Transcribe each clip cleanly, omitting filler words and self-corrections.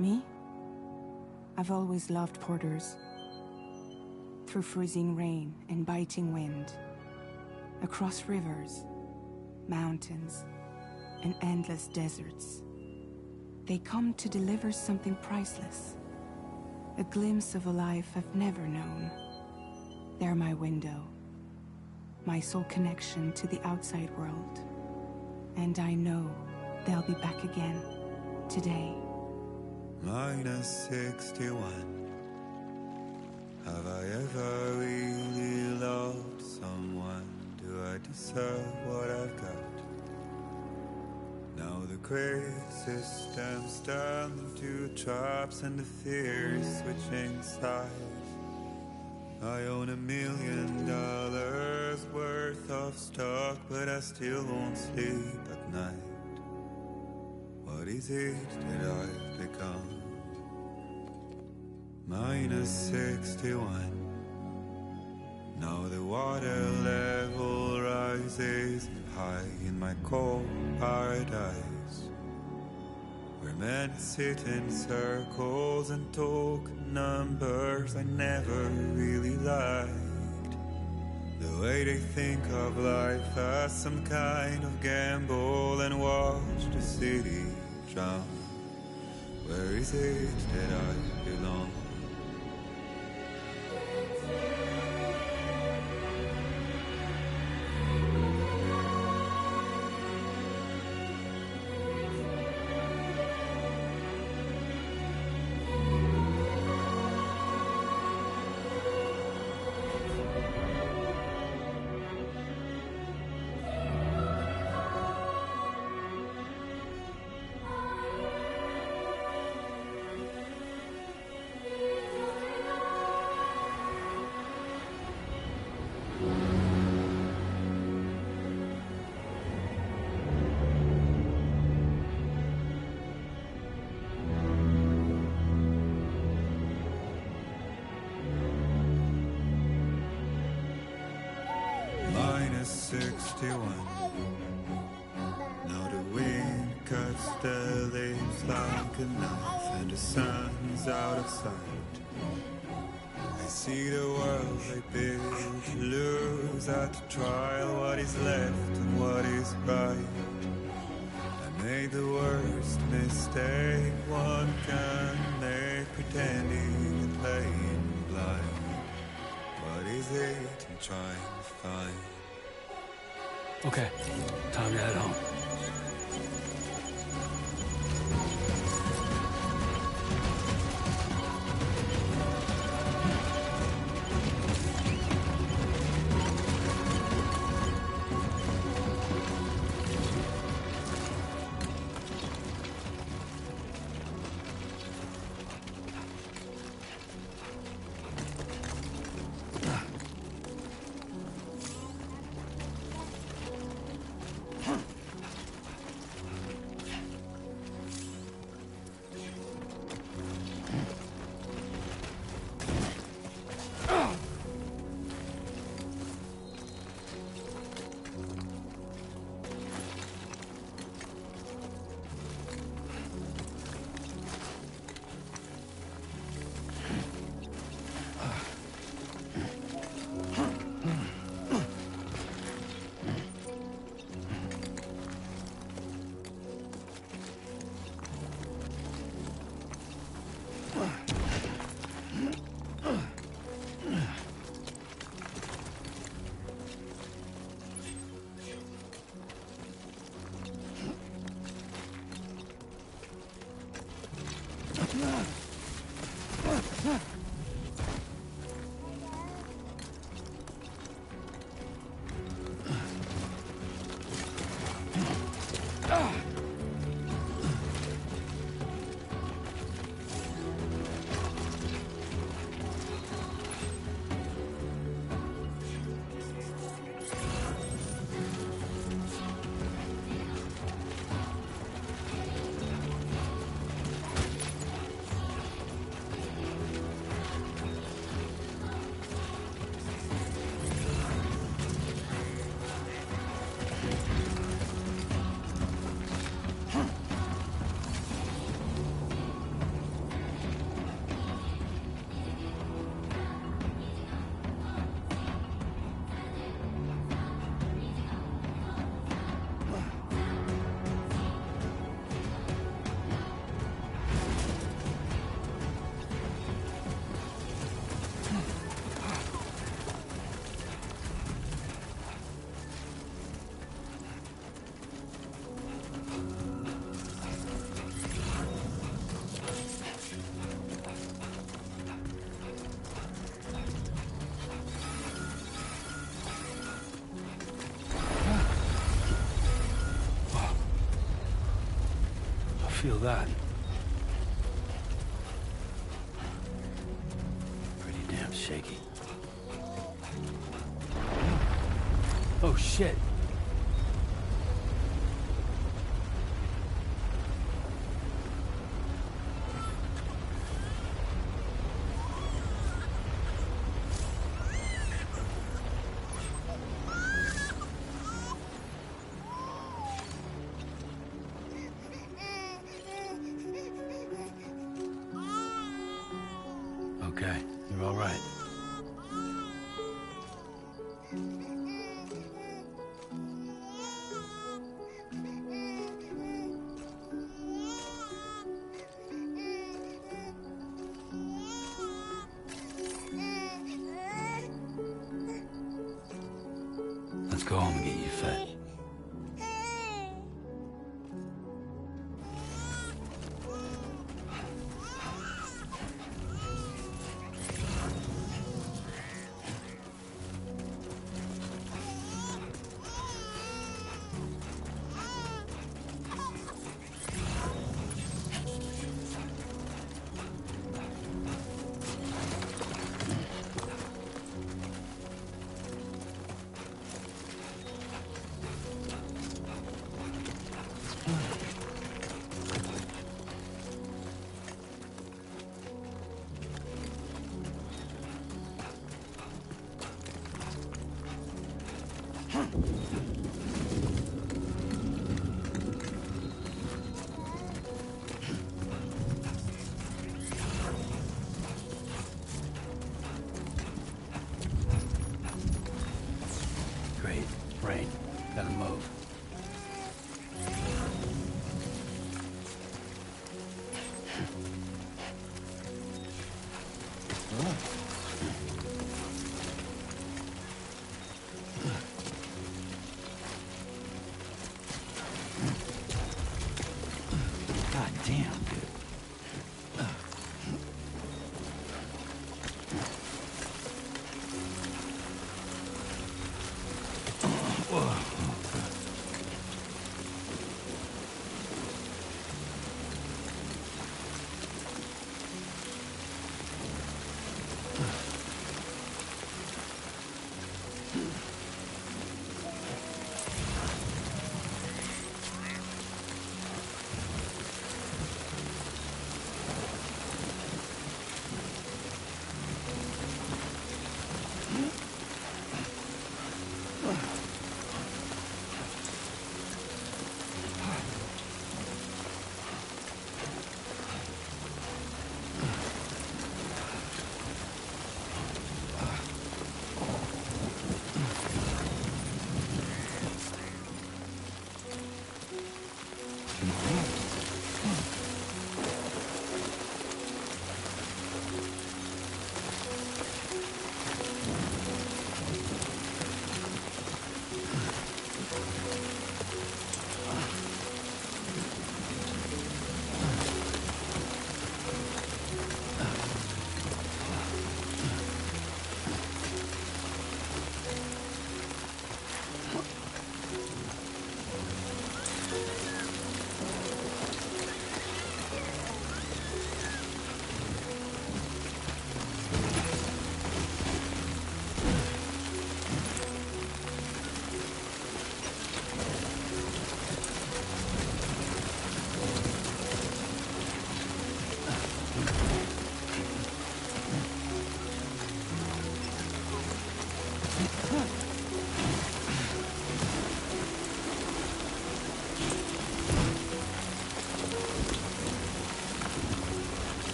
Me? I've always loved porters. Through freezing rain and biting wind, across rivers, mountains, and endless deserts, they come to deliver something priceless, a glimpse of a life I've never known. They're my window, my sole connection to the outside world. And I know they'll be back again, today. -61. Have I ever really loved someone? Do I deserve what I've got? Now the grave system's turned into traps and the fear is switching sides. I own $1 million worth of stock, but I still won't sleep at night. What is it that I've become? -61. Now the water level rises high in my cold paradise, where men sit in circles and talk numbers I never really liked. The way they think of life as some kind of gamble and watch the city drown. Where is it that I belong? -61. Now the wind cuts the leaves like a knife and the sun's out of sight. I see the world I built to lose at the trial, what is left and what is right. I made the worst mistake one can make, pretending and playing blind. What is it I'm trying to find? Okay, time to head home. feel that. Pretty damn shaky. Oh, shit. Okay, you're all right. Let's go home and get you fed. Great. Rain. Gotta move. God damn, dude.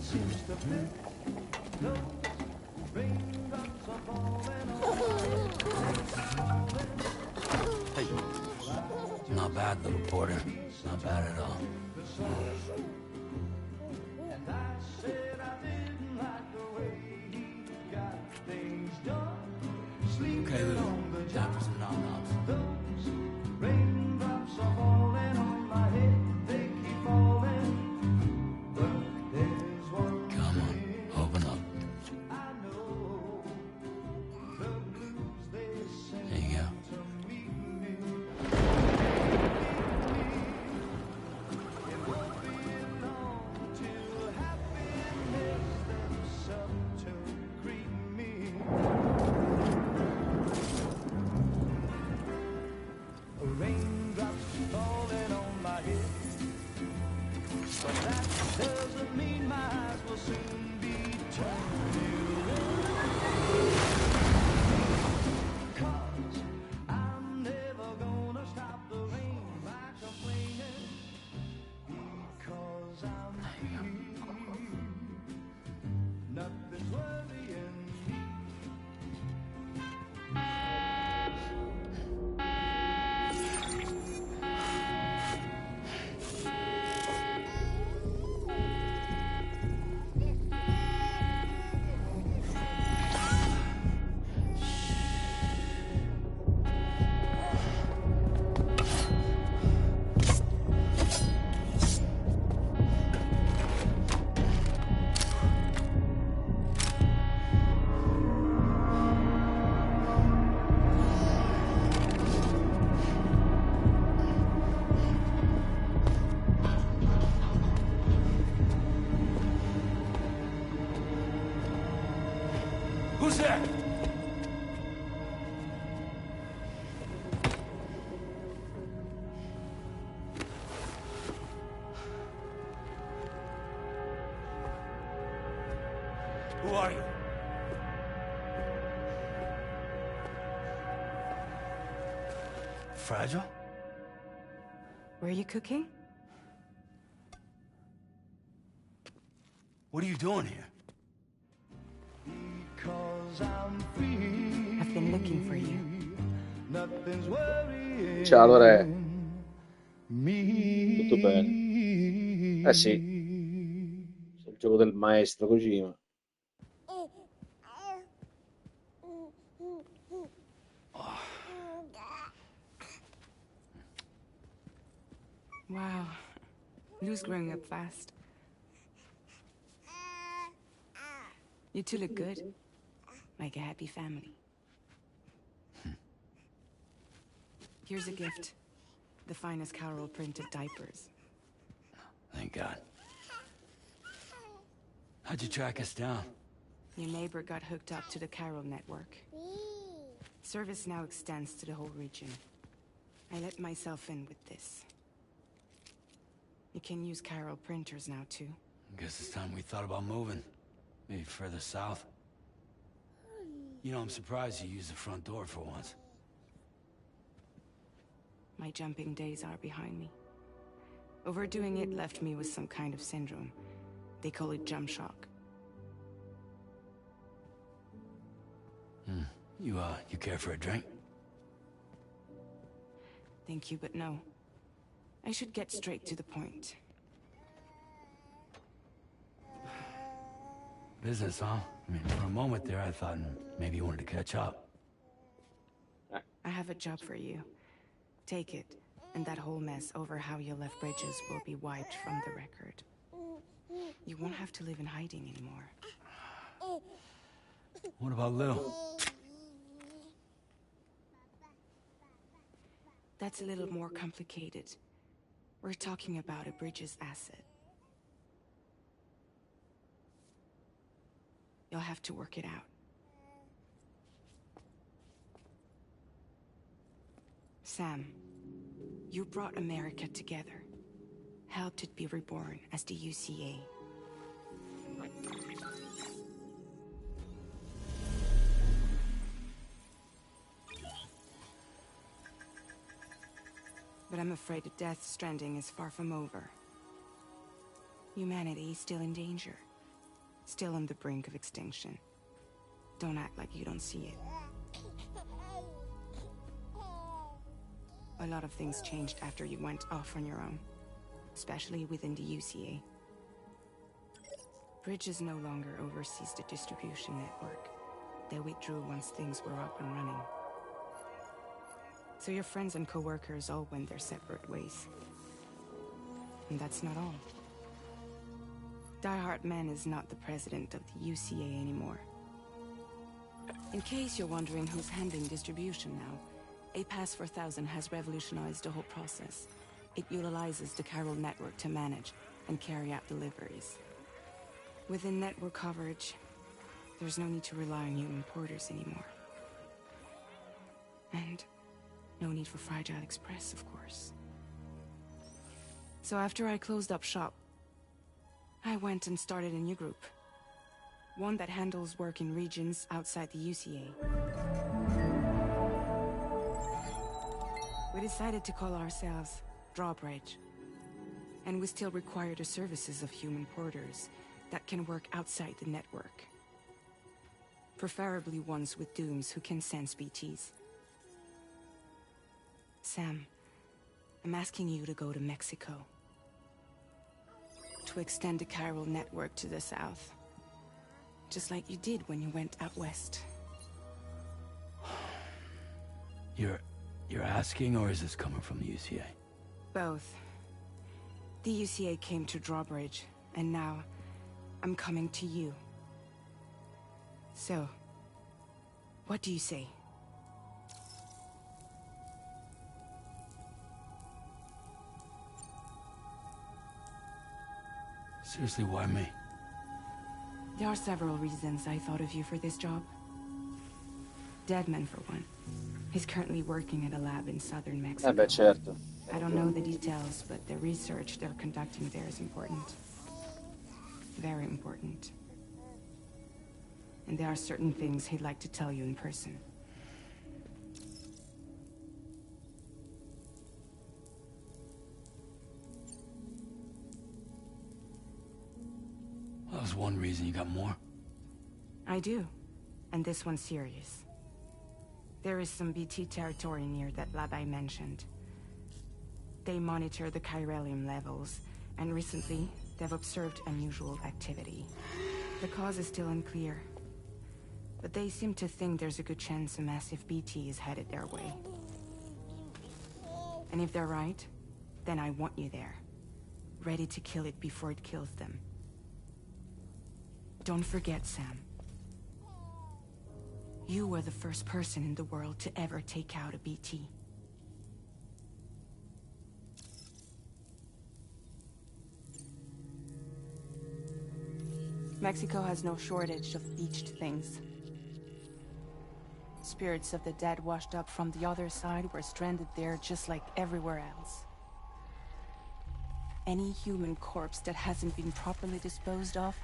Hey. Not bad, little porter. Not bad at all. Okay, Lou. Time for some nom-noms. Come on, open up. There you go. Who's there? Who are you? Fragile? Were you cooking? What are you doing here? I've been looking for you. Ciao Re. Tutto bene? Eh sì, il gioco del maestro Kojima. Wow. Lou's growing up fast. You two look good. Like a happy family. Here's a gift. The finest Carol printed diapers. Thank God. How'd you track us down? Your neighbor got hooked up to the Carol network. Service now extends to the whole region. I let myself in with this. You can use Carol printers now too. Guess it's time we thought about moving. Maybe further south. You know, I'm surprised you used the front door for once. My jumping days are behind me. Overdoing it left me with some kind of syndrome. They call it jump shock. You care for a drink? Thank you, but no. I should get straight to the point. Business, huh? I mean, for a moment there, I thought maybe you wanted to catch up. I have a job for you. Take it, and that whole mess over how you left Bridges will be wiped from the record. You won't have to live in hiding anymore. What about Lil? That's a little more complicated. We're talking about a Bridges asset. You'll have to work it out. Sam, you brought America together. Helped it be reborn as the UCA. But I'm afraid that Death Stranding is far from over. Humanity is still in danger. still on the brink of extinction. Don't act like you don't see it. A lot of things changed after you went off on your own, especially within the UCA. Bridges no longer oversees the distribution network. They withdrew once things were up and running. So your friends and co-workers all went their separate ways. And that's not all. Die Hard Man is not the president of the UCA anymore. In case you're wondering who's handling distribution now, A Pass 4000 has revolutionized the whole process. It utilizes the chiral network to manage and carry out deliveries. Within network coverage, there's no need to rely on human porters anymore. And no need for Fragile Express, of course. So after I closed up shop, I went and started a new group. One that handles work in regions outside the UCA. We decided to call ourselves Drawbridge. And we still require the services of human porters that can work outside the network. Preferably ones with dooms who can sense BTs. Sam, I'm asking you to go to Mexico. To extend the chiral network to the south. Just like you did when you went out west. You're asking, or is this coming from the UCA? Both. The UCA came to Drawbridge, and now I'm coming to you. So, what do you say? Seriously, why me? There are several reasons I thought of you for this job. Deadman, for one. He's currently working at a lab in southern Mexico. Beh, certo. I don't know the details, but the research they're conducting there is important. Very important. And there are certain things he'd like to tell you in person. That was one reason. You got more? I do. And this one's serious. There is some BT territory near that lab I mentioned. They monitor the chiralium levels, and recently, they've observed unusual activity. The cause is still unclear, but they seem to think there's a good chance a massive BT is headed their way. And if they're right, then I want you there, ready to kill it before it kills them. Don't forget, Sam. You were the first person in the world to ever take out a BT. Mexico has no shortage of beached things. Spirits of the dead washed up from the other side were stranded there just like everywhere else. Any human corpse that hasn't been properly disposed of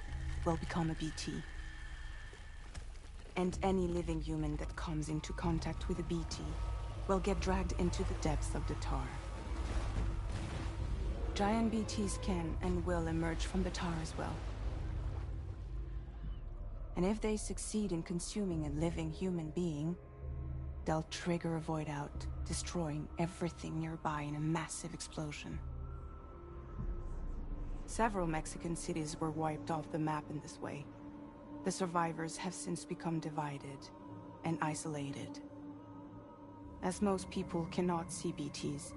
will become a BT. And any living human that comes into contact with a BT will get dragged into the depths of the tar. Giant BTs can and will emerge from the tar as well. And if they succeed in consuming a living human being, they'll trigger a void out, destroying everything nearby in a massive explosion. Several Mexican cities were wiped off the map in this way. The survivors have since become divided and isolated. As most people cannot see BTs,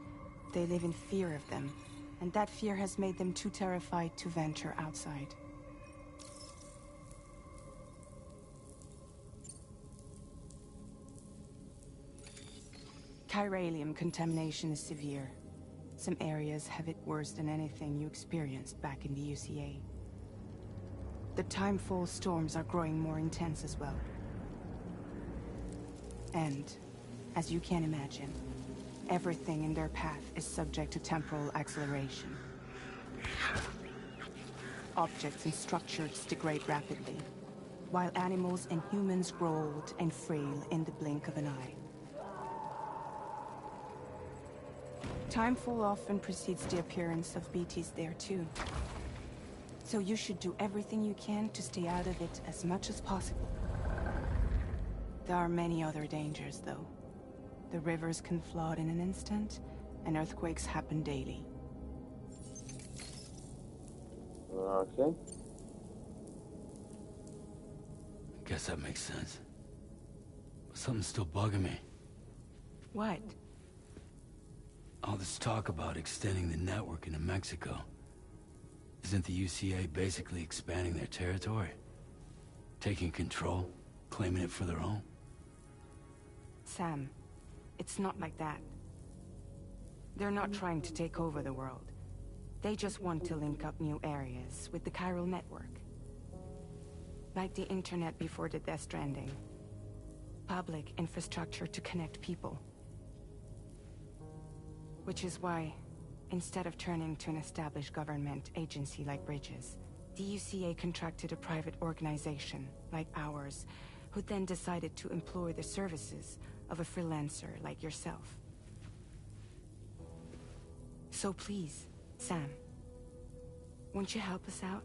they live in fear of them, and that fear has made them too terrified to venture outside. Chiralium contamination is severe. Some areas have it worse than anything you experienced back in the UCA. The timefall storms are growing more intense as well. And, as you can imagine, everything in their path is subject to temporal acceleration. Objects and structures degrade rapidly, while animals and humans grow old and frail in the blink of an eye. Timefall often precedes the appearance of BTs there too. So you should do everything you can to stay out of it as much as possible. There are many other dangers, though. The rivers can flood in an instant, and earthquakes happen daily. Ok. Guess that makes sense. But something's still bugging me. What? All this talk about extending the network into Mexico. Isn't the UCA basically expanding their territory? Taking control, claiming it for their own? Sam, it's not like that. They're not trying to take over the world. They just want to link up new areas with the chiral network. Like the internet before the Death Stranding. Public infrastructure to connect people. Which is why, instead of turning to an established government agency like Bridges, the UCA contracted a private organization, like ours, who then decided to employ the services of a freelancer like yourself. So please, Sam, won't you help us out?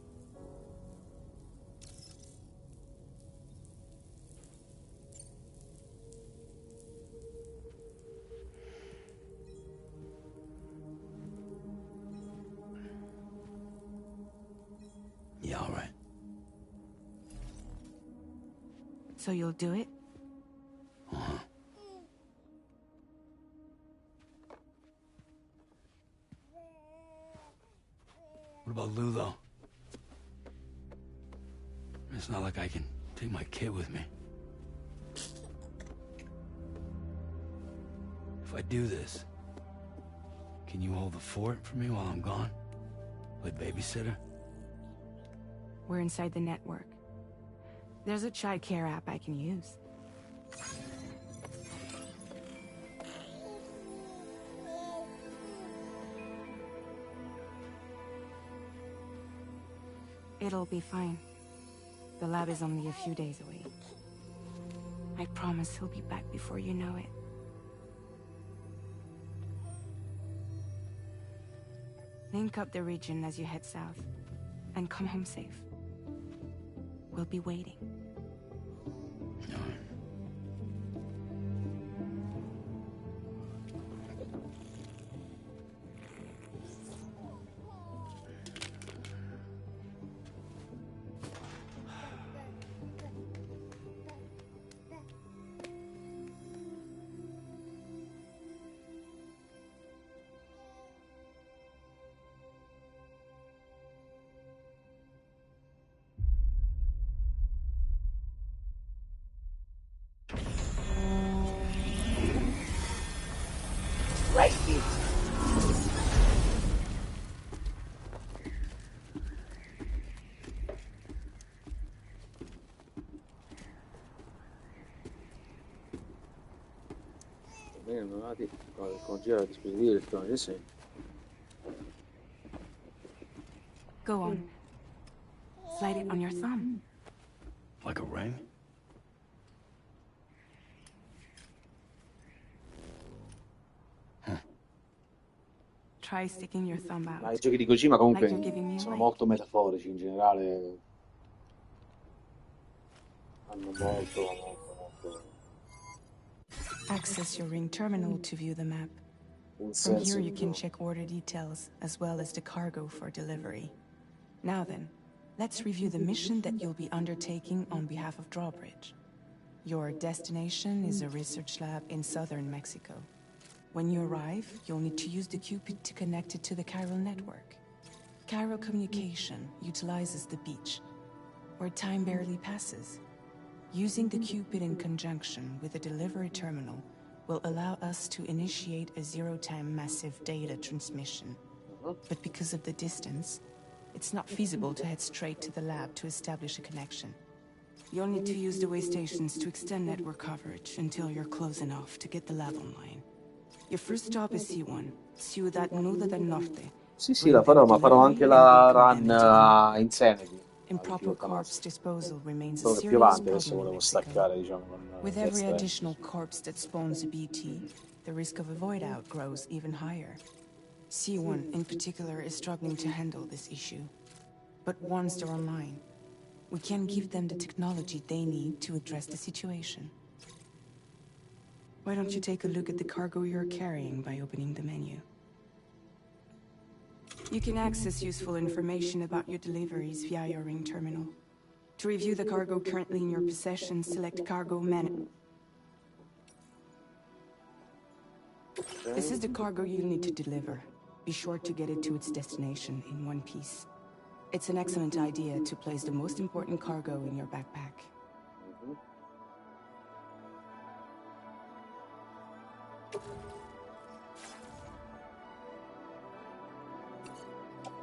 Yeah, all right. So you'll do it? Uh-huh. What about Lou, though? It's not like I can take my kid with me. If I do this, can you hold the fort for me while I'm gone? Play babysitter? We're inside the network. There's a child care app I can use. It'll be fine. The lab is only a few days away. I promise he'll be back before you know it. Link up the region as you head south, and come home safe. We'll be waiting. All right. Bene, non avete congela dispositivi elettronici, sì. Go on. Slide it on your thumb. Like a ring? Try sticking your thumb Ma i out. giochi di Kojima comunque Like you're giving me sono away. molto metaforici in generale. Hanno molto. Access your ring terminal to view the map. Un From senso here di you can gioco. check order details, as well as the cargo for delivery. Now then, let's review the mission that you'll be undertaking on behalf of Drawbridge. Your destination is a research lab in southern Mexico. When you arrive, you'll need to use the Cupid to connect it to the chiral network. Chiral communication utilizes the beach, where time barely passes. Using the Cupid in conjunction with a delivery terminal will allow us to initiate a zero-time massive data transmission. But because of the distance, it's not feasible to head straight to the lab to establish a connection. You'll need to use the way stations to extend network coverage until you're close enough to get the lab online. Your first stop is C1, Ciudad Nuda del Norte. Sì, la farò, ma farò anche la run a Insanity. Improper corpse disposal remains a Solo che più serious avanti adesso problem in volevo Mexico. staccare, diciamo, con With Death every Stranding. additional corpse that spawns a BT, the risk of a void out grows even higher. C1 in particular is struggling to handle this issue. But once they're online, we can give them the technology they need to address the situation. Why don't you take a look at the cargo you're carrying by opening the menu? You can access useful information about your deliveries via your ring terminal. To review the cargo currently in your possession, select Cargo Menu. This is the cargo you'll need to deliver. Be sure to get it to its destination in one piece. It's an excellent idea to place the most important cargo in your backpack.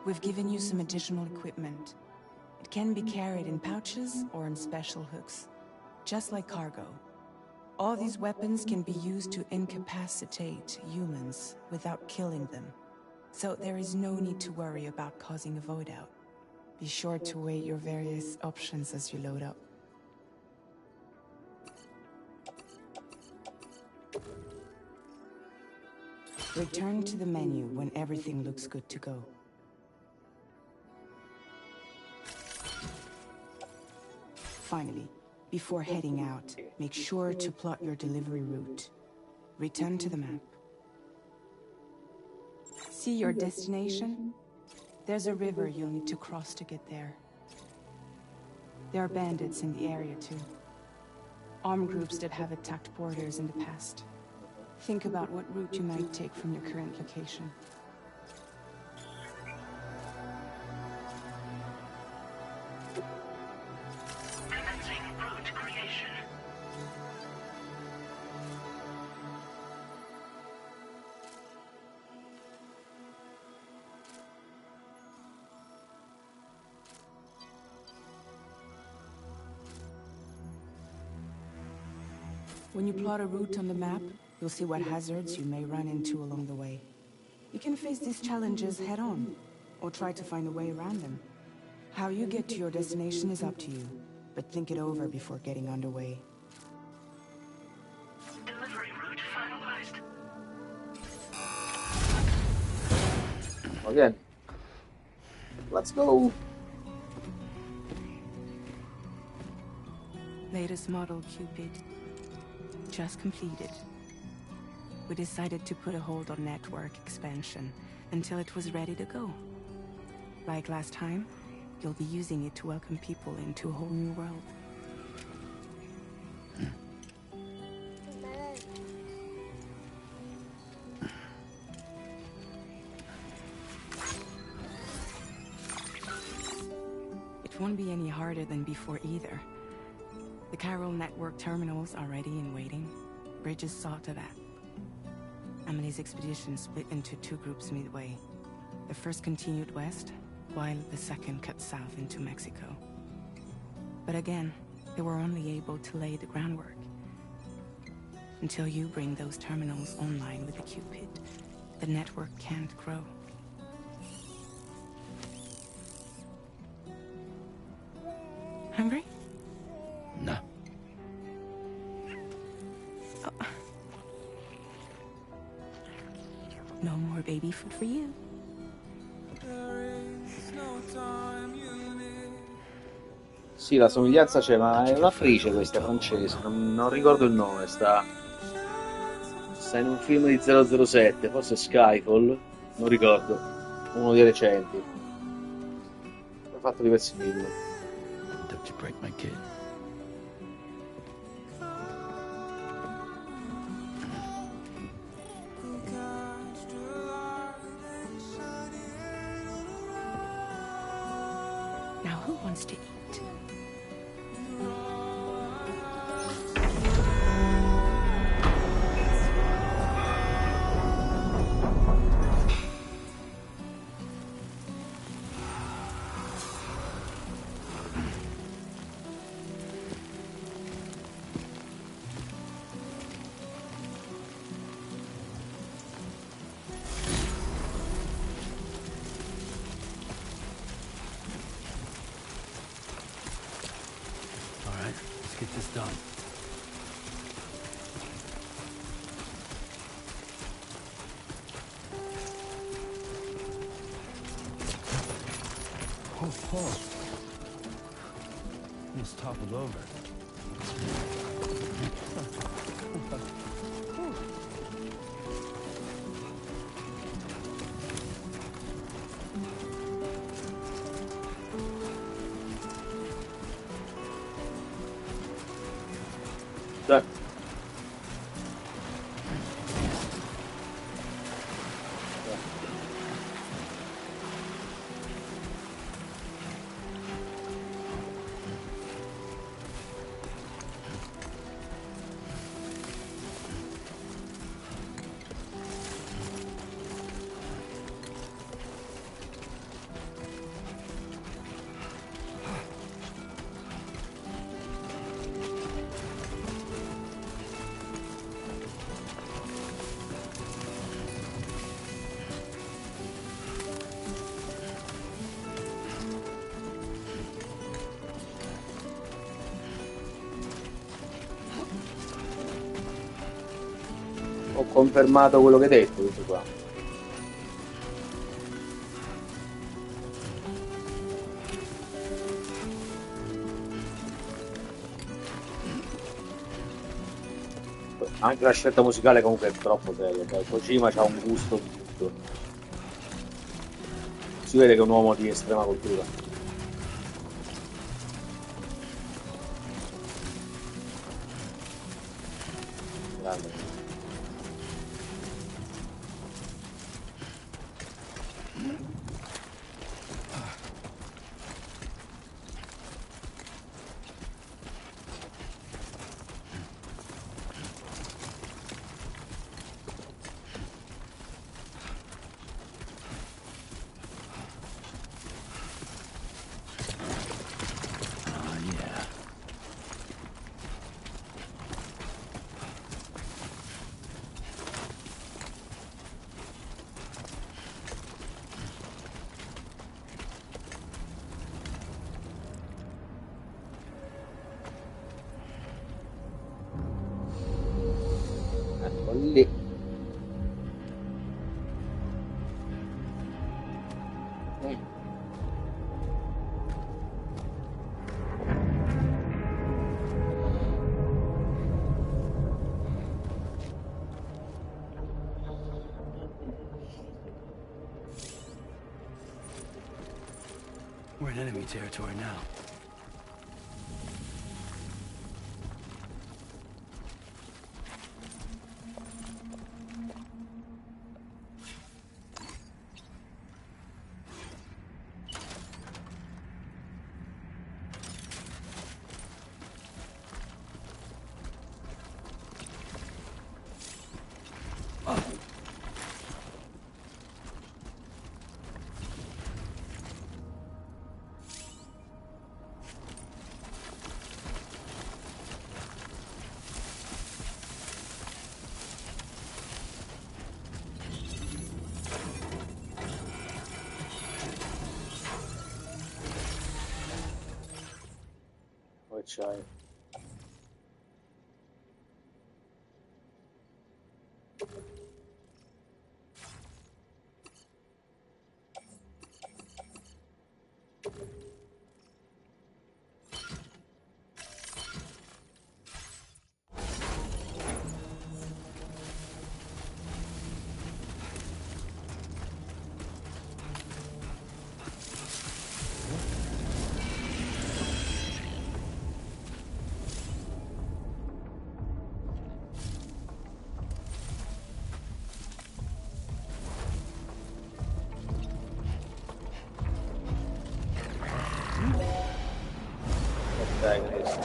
We've given you some additional equipment. It can be carried in pouches or in special hooks, just like cargo. All these weapons can be used to incapacitate humans without killing them. So there is no need to worry about causing a void out. Be sure to weigh your various options as you load up. Return to the menu when everything looks good to go. Finally, before heading out, make sure to plot your delivery route. Return to the map. See your destination? There's a river you'll need to cross to get there. There are bandits in the area too. Armed groups that have attacked borders in the past. Think about what route you might take from your current location. When you plot a route on the map, you'll see what hazards you may run into along the way. You can face these challenges head-on, or try to find a way around them. How you get to your destination is up to you, but think it over before getting underway. Delivery route finalized. Again. Let's go. Latest model Cupid. Just completed. We decided to put a hold on network expansion until it was ready to go. Like last time, you'll be using it to welcome people into a whole new world. It won't be any harder than before either. The chiral network terminals are ready and waiting. Bridges saw to that. Emily's expedition split into two groups midway. The first continued west, while the second cut south into Mexico. But again, they were only able to lay the groundwork. Until you bring those terminals online with the Cupid, the network can't grow. Hungry? No. Oh. No more baby food for you. Sì, la somiglianza c'è, ma è un'attrice questa, francese, non ricordo il nome, sta in un film di 007, forse Skyfall, non ricordo, uno dei recenti. Ha fatto diversi film. Don't you break my kid. Now who wants to eat? Get this done. Oh. pole. Almost toppled over. Dai. Ho confermato quello che hai detto, tutto qua. Anche la scelta musicale comunque è troppo bella, cioè, Kojima c'ha un gusto di tutto. Si vede che è un uomo di estrema cultura. Grande. Ecco lì. We're in enemy territory now. Poi c'hai. Dai, Chris.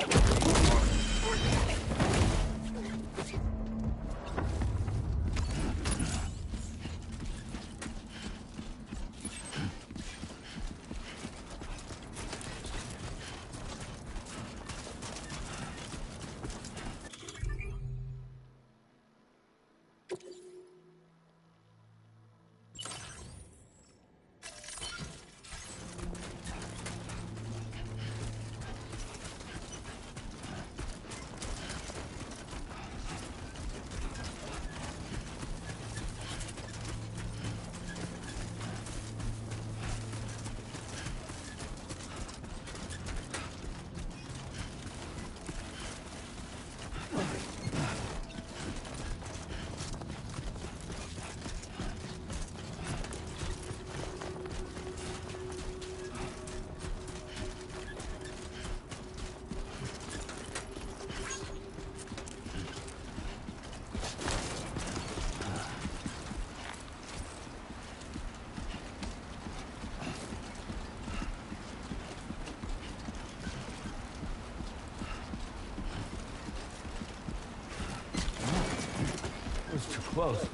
close.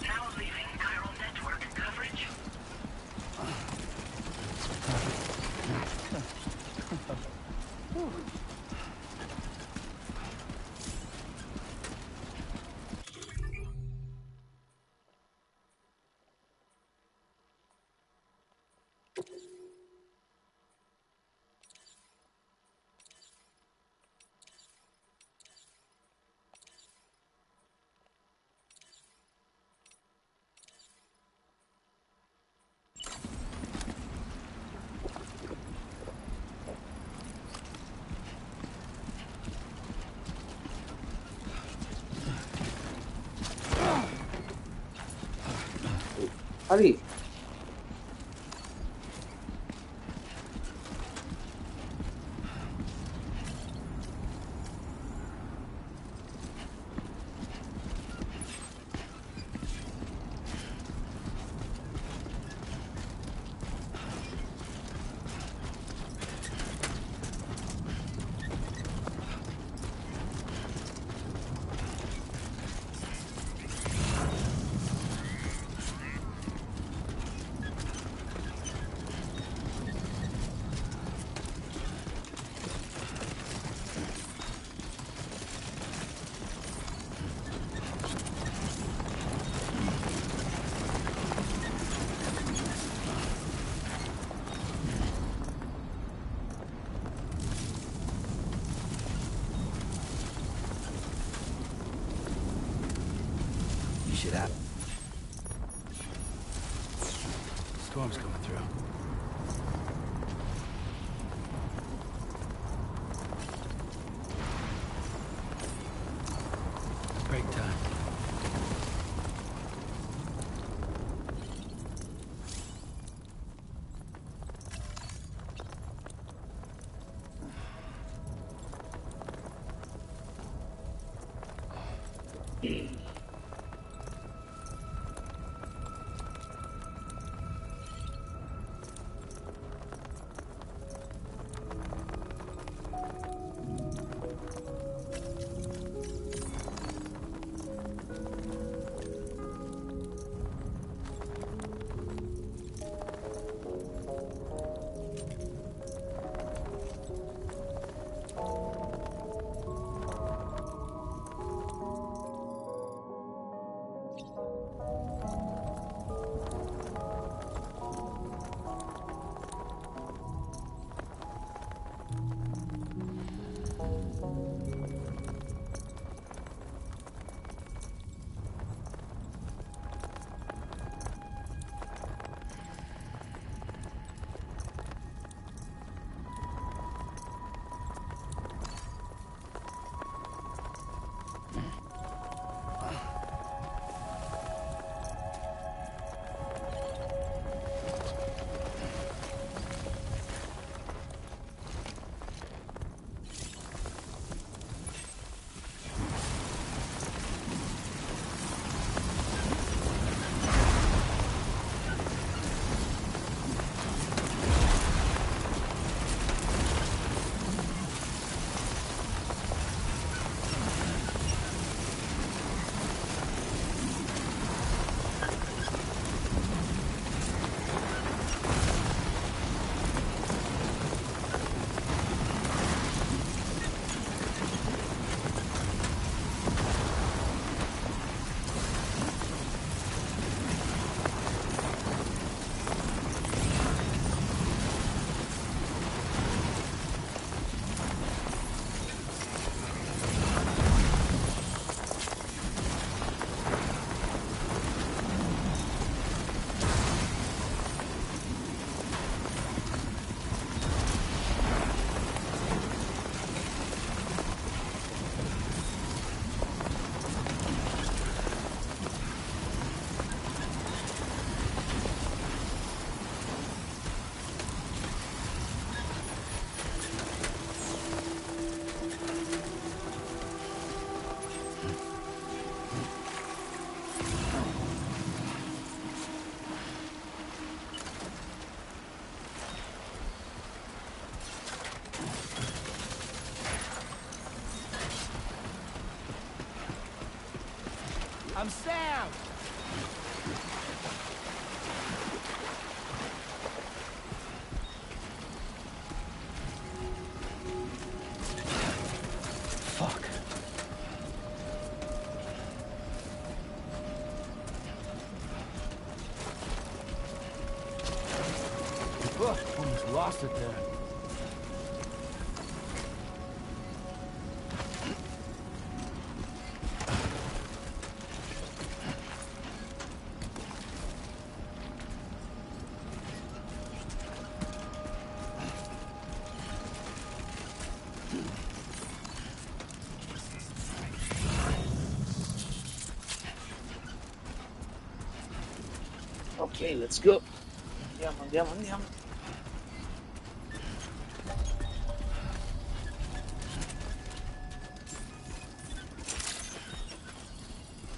Now leaving chiral network coverage. Ali, You should have. Storm's coming through. Break time. I'm Sam! Fuck. Ugh, almost lost it there. Ok, let's go. Andiamo.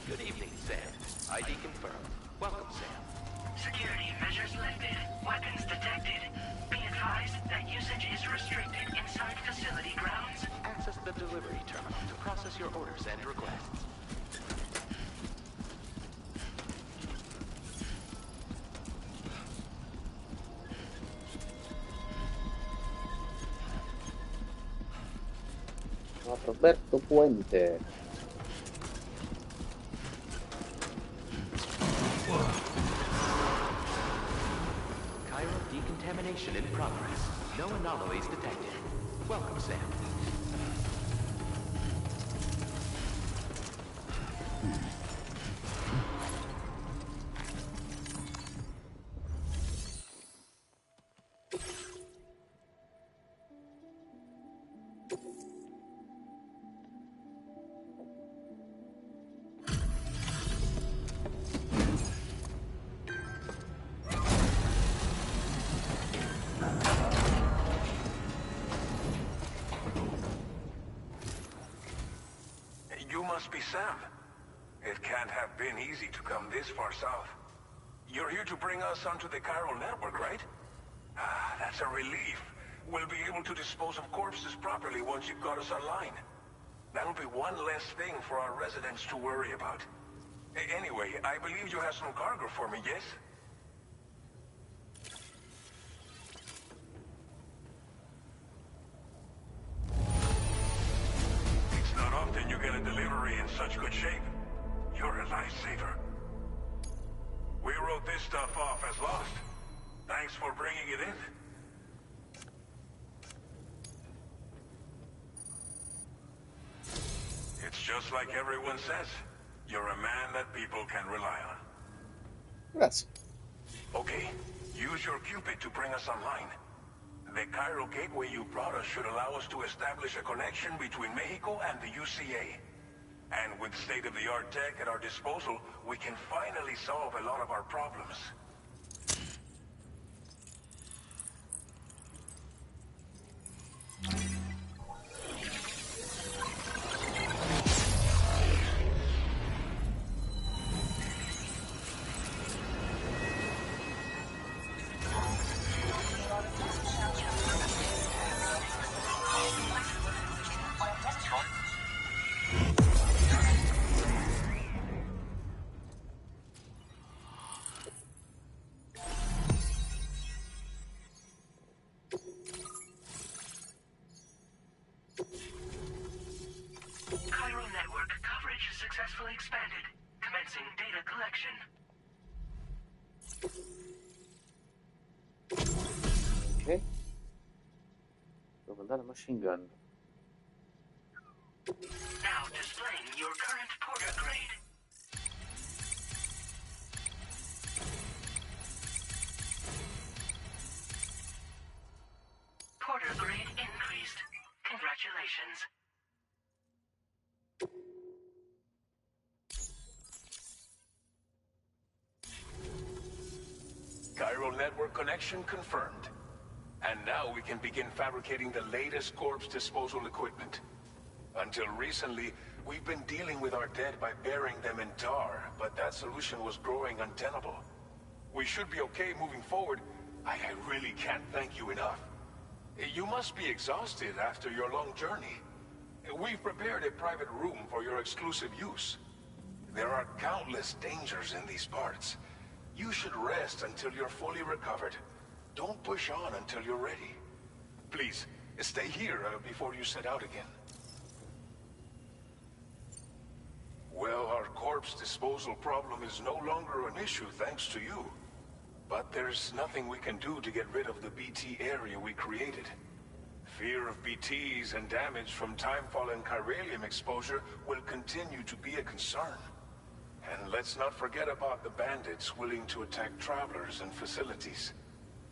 Good evening, Sam. ID confirmed. Welcome, Sam. Security measures lifted. Weapons detected. Be advised that usage is restricted inside facility grounds. Access the delivery terminal to process your orders and requests. Roberto Puente. Chiral decontamination in progress. No anomalies detected. Welcome, Sam. You must be Sam. It can't have been easy to come this far south. You're here to bring us onto the chiral network, right? Ah, that's a relief. We'll be able to dispose of corpses properly once you've got us online. That'll be one less thing for our residents to worry about. Anyway, I believe you have some cargo for me, yes? It's not often you get a delivery in such good shape. You're a lifesaver. We wrote this stuff off as lost. Thanks for bringing it in. It's just like everyone says. You're a man that people can rely on. Grazie. Okay, use your Cupid to bring us online. The chiral gateway you brought us should allow us to establish a connection between Mexico and the UCA. And with state-of-the-art tech at our disposal, we can finally solve a lot of our problems. Chiral network coverage successfully expanded. Commencing data collection. Ok. Devo andare a machine gun. Now displaying your current porter grade. Porter grade increased. Congratulations. Chiral network connection confirmed. And now we can begin fabricating the latest corpse disposal equipment. Until recently, we've been dealing with our dead by burying them in tar, but that solution was growing untenable. We should be okay moving forward. I really can't thank you enough. You must be exhausted after your long journey. We've prepared a private room for your exclusive use. There are countless dangers in these parts. You should rest until you're fully recovered. Don't push on until you're ready. Please, stay here before you set out again. Well, our corpse disposal problem is no longer an issue thanks to you. But there's nothing we can do to get rid of the BT area we created. Fear of BTs and damage from timefall and chiralium exposure will continue to be a concern. And let's not forget about the bandits willing to attack travelers and facilities.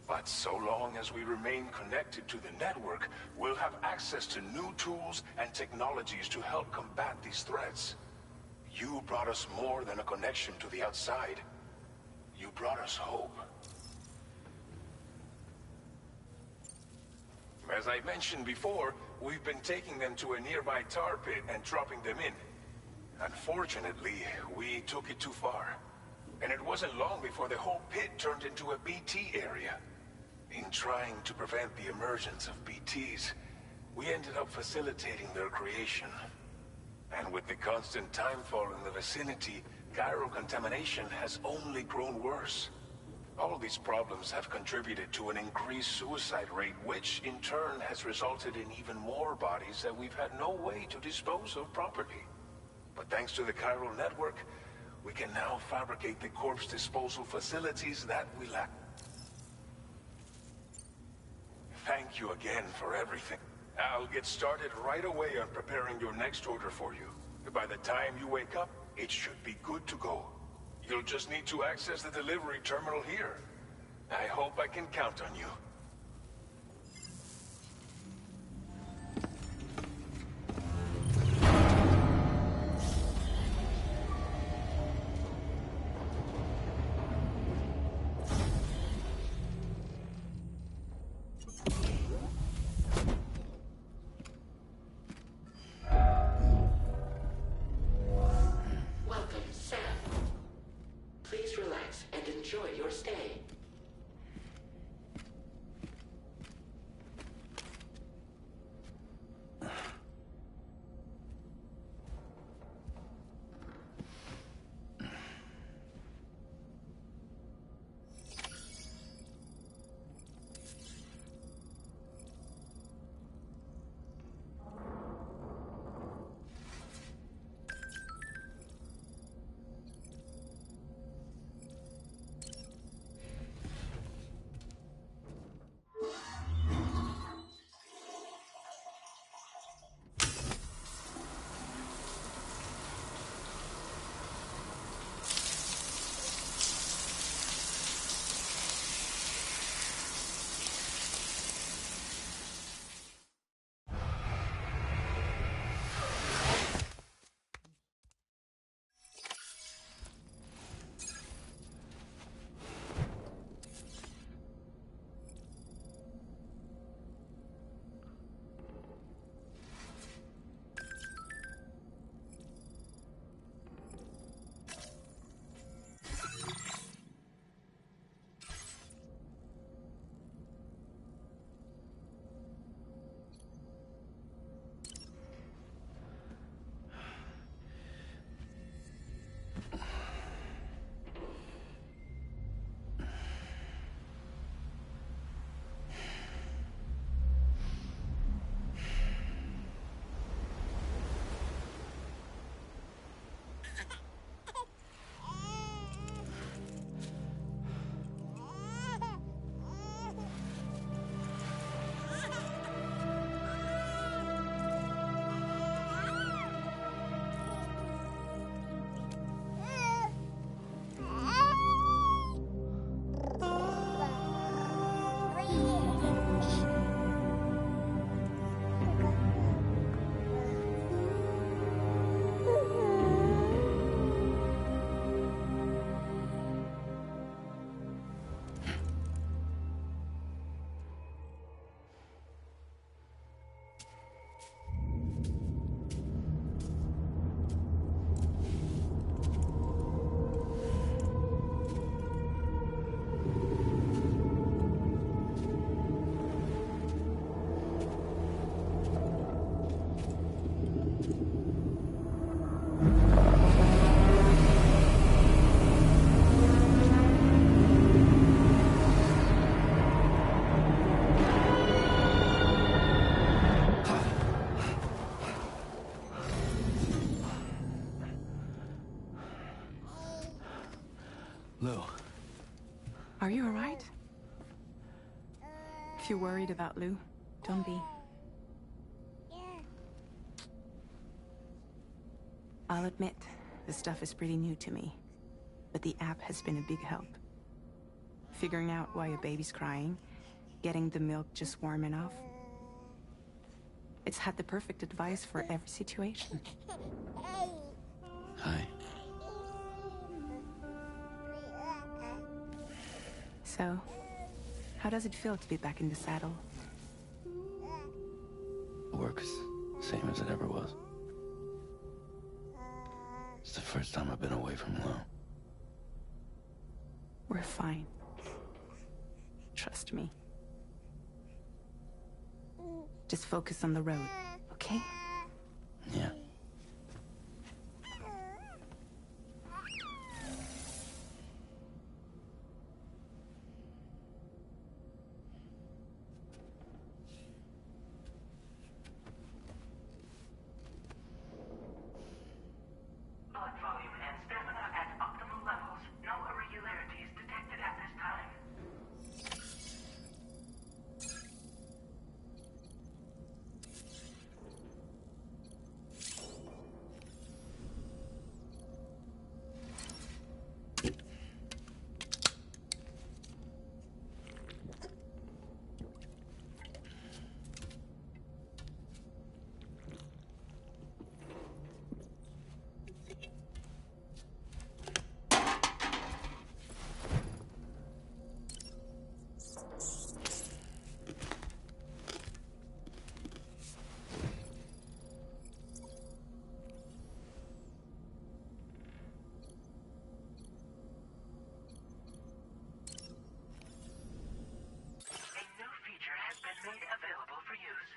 But so long as we remain connected to the network, we'll have access to new tools and technologies to help combat these threats. You brought us more than a connection to the outside. You brought us hope. As I mentioned before, we've been taking them to a nearby tar pit and dropping them in. Unfortunately, we took it too far. And it wasn't long before the whole pit turned into a BT area. In trying to prevent the emergence of BTs, we ended up facilitating their creation. And with the constant timefall in the vicinity, chiral contamination has only grown worse. All these problems have contributed to an increased suicide rate, which in turn has resulted in even more bodies that we've had no way to dispose of properly. But thanks to the chiral network, we can now fabricate the corpse disposal facilities that we lack. Thank you again for everything. I'll get started right away on preparing your next order for you. By the time you wake up, it should be good to go. You'll just need to access the delivery terminal here. I hope I can count on you. Welcome, Sam. Please relax and enjoy your stay. Lou. Are you alright? If you're worried about Lou, don't be. I'll admit, the stuff is pretty new to me, but the app has been a big help. Figuring out why a baby's crying, getting the milk just warm enough. It's had the perfect advice for every situation. Hi. So, how does it feel to be back in the saddle? Work's same as it ever was. It's the first time I've been away from Lou. We're fine. Trust me. Just focus on the road, okay? Yeah. Blood volume and stamina at optimal levels. No irregularities detected at this time. A new feature has been made available for use.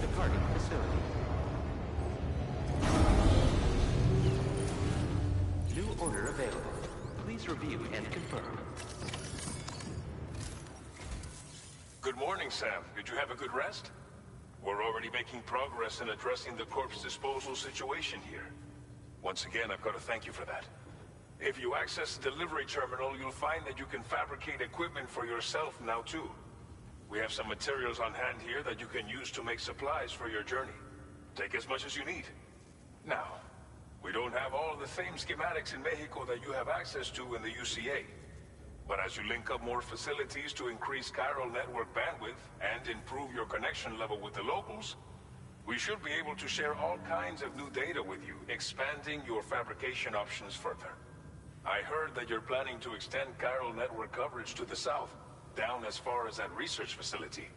Departing facility. New order available. Please review and confirm. Good morning, Sam. Did you have a good rest? We're already making progress in addressing the corpse disposal situation here. Once again, I've got to thank you for that. If you access the delivery terminal, you'll find that you can fabricate equipment for yourself now too. We have some materials on hand here that you can use to make supplies for your journey. Take as much as you need. Now, we don't have all the same schematics in Mexico that you have access to in the UCA. But as you link up more facilities to increase chiral network bandwidth and improve your connection level with the locals, we should be able to share all kinds of new data with you, expanding your fabrication options further. I heard that you're planning to extend chiral network coverage to the south, down as far as that research facility.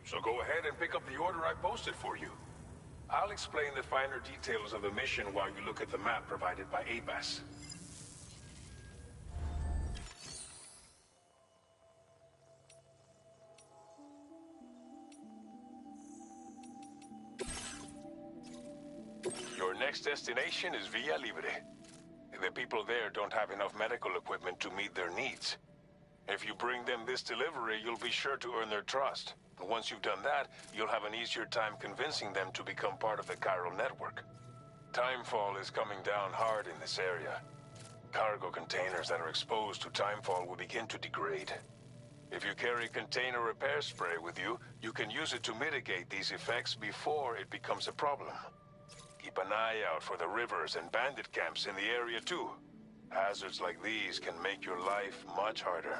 So go ahead and pick up the order I posted for you. I'll explain the finer details of the mission while you look at the map provided by ABAS. Your next destination is Villa Libre. The people there don't have enough medical equipment to meet their needs. If you bring them this delivery, you'll be sure to earn their trust. And once you've done that, you'll have an easier time convincing them to become part of the chiral network. Timefall is coming down hard in this area. Cargo containers that are exposed to timefall will begin to degrade. If you carry container repair spray with you, you can use it to mitigate these effects before it becomes a problem. Keep an eye out for the rivers and bandit camps in the area too. Hazards like these can make your life much harder.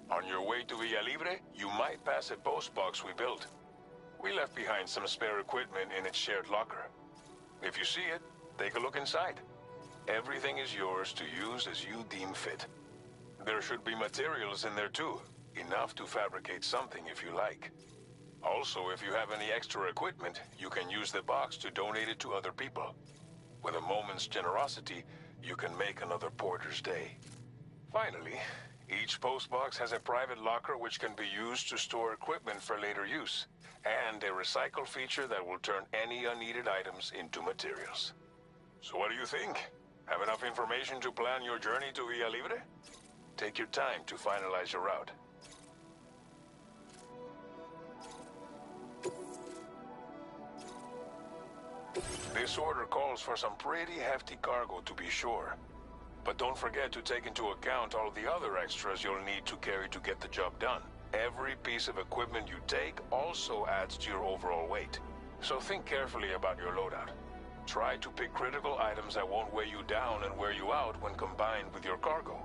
On your way to Villa Libre, you might pass a post box we built. We left behind some spare equipment in its shared locker. If you see it, take a look inside. Everything is yours to use as you deem fit. There should be materials in there too, enough to fabricate something if you like. Also, if you have any extra equipment, you can use the box to donate it to other people. With a moment's generosity, you can make another porter's day. Finally, each postbox has a private locker which can be used to store equipment for later use, and a recycle feature that will turn any unneeded items into materials. So what do you think? Have enough information to plan your journey to Villa Libre? Take your time to finalize your route. This order calls for some pretty hefty cargo to be sure. But don't forget to take into account all the other extras you'll need to carry to get the job done. Every piece of equipment you take also adds to your overall weight. So think carefully about your loadout. Try to pick critical items that won't weigh you down and wear you out when combined with your cargo.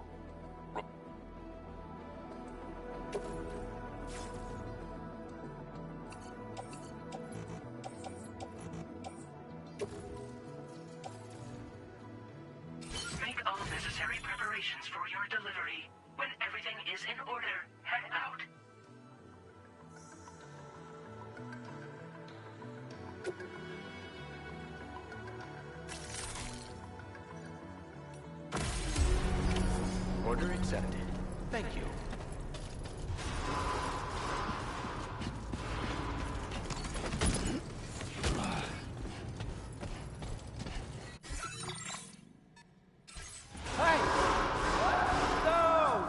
Make all necessary preparations for your delivery. When everything is in order, head out. Order accepted. Thank you. Hey! No!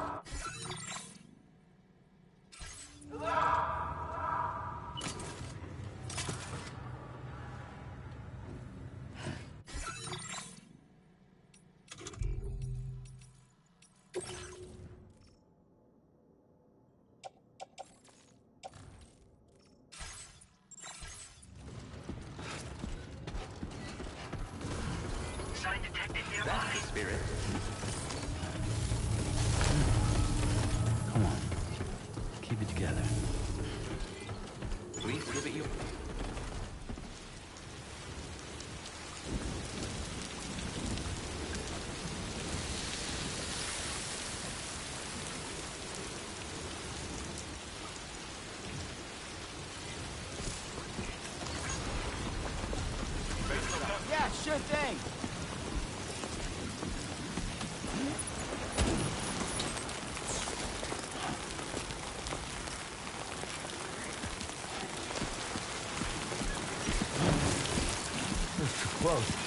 Sign detected nearby. That's the spirit. Come on. Keep it together. Please give it you. Yeah, sure thing. That's too close.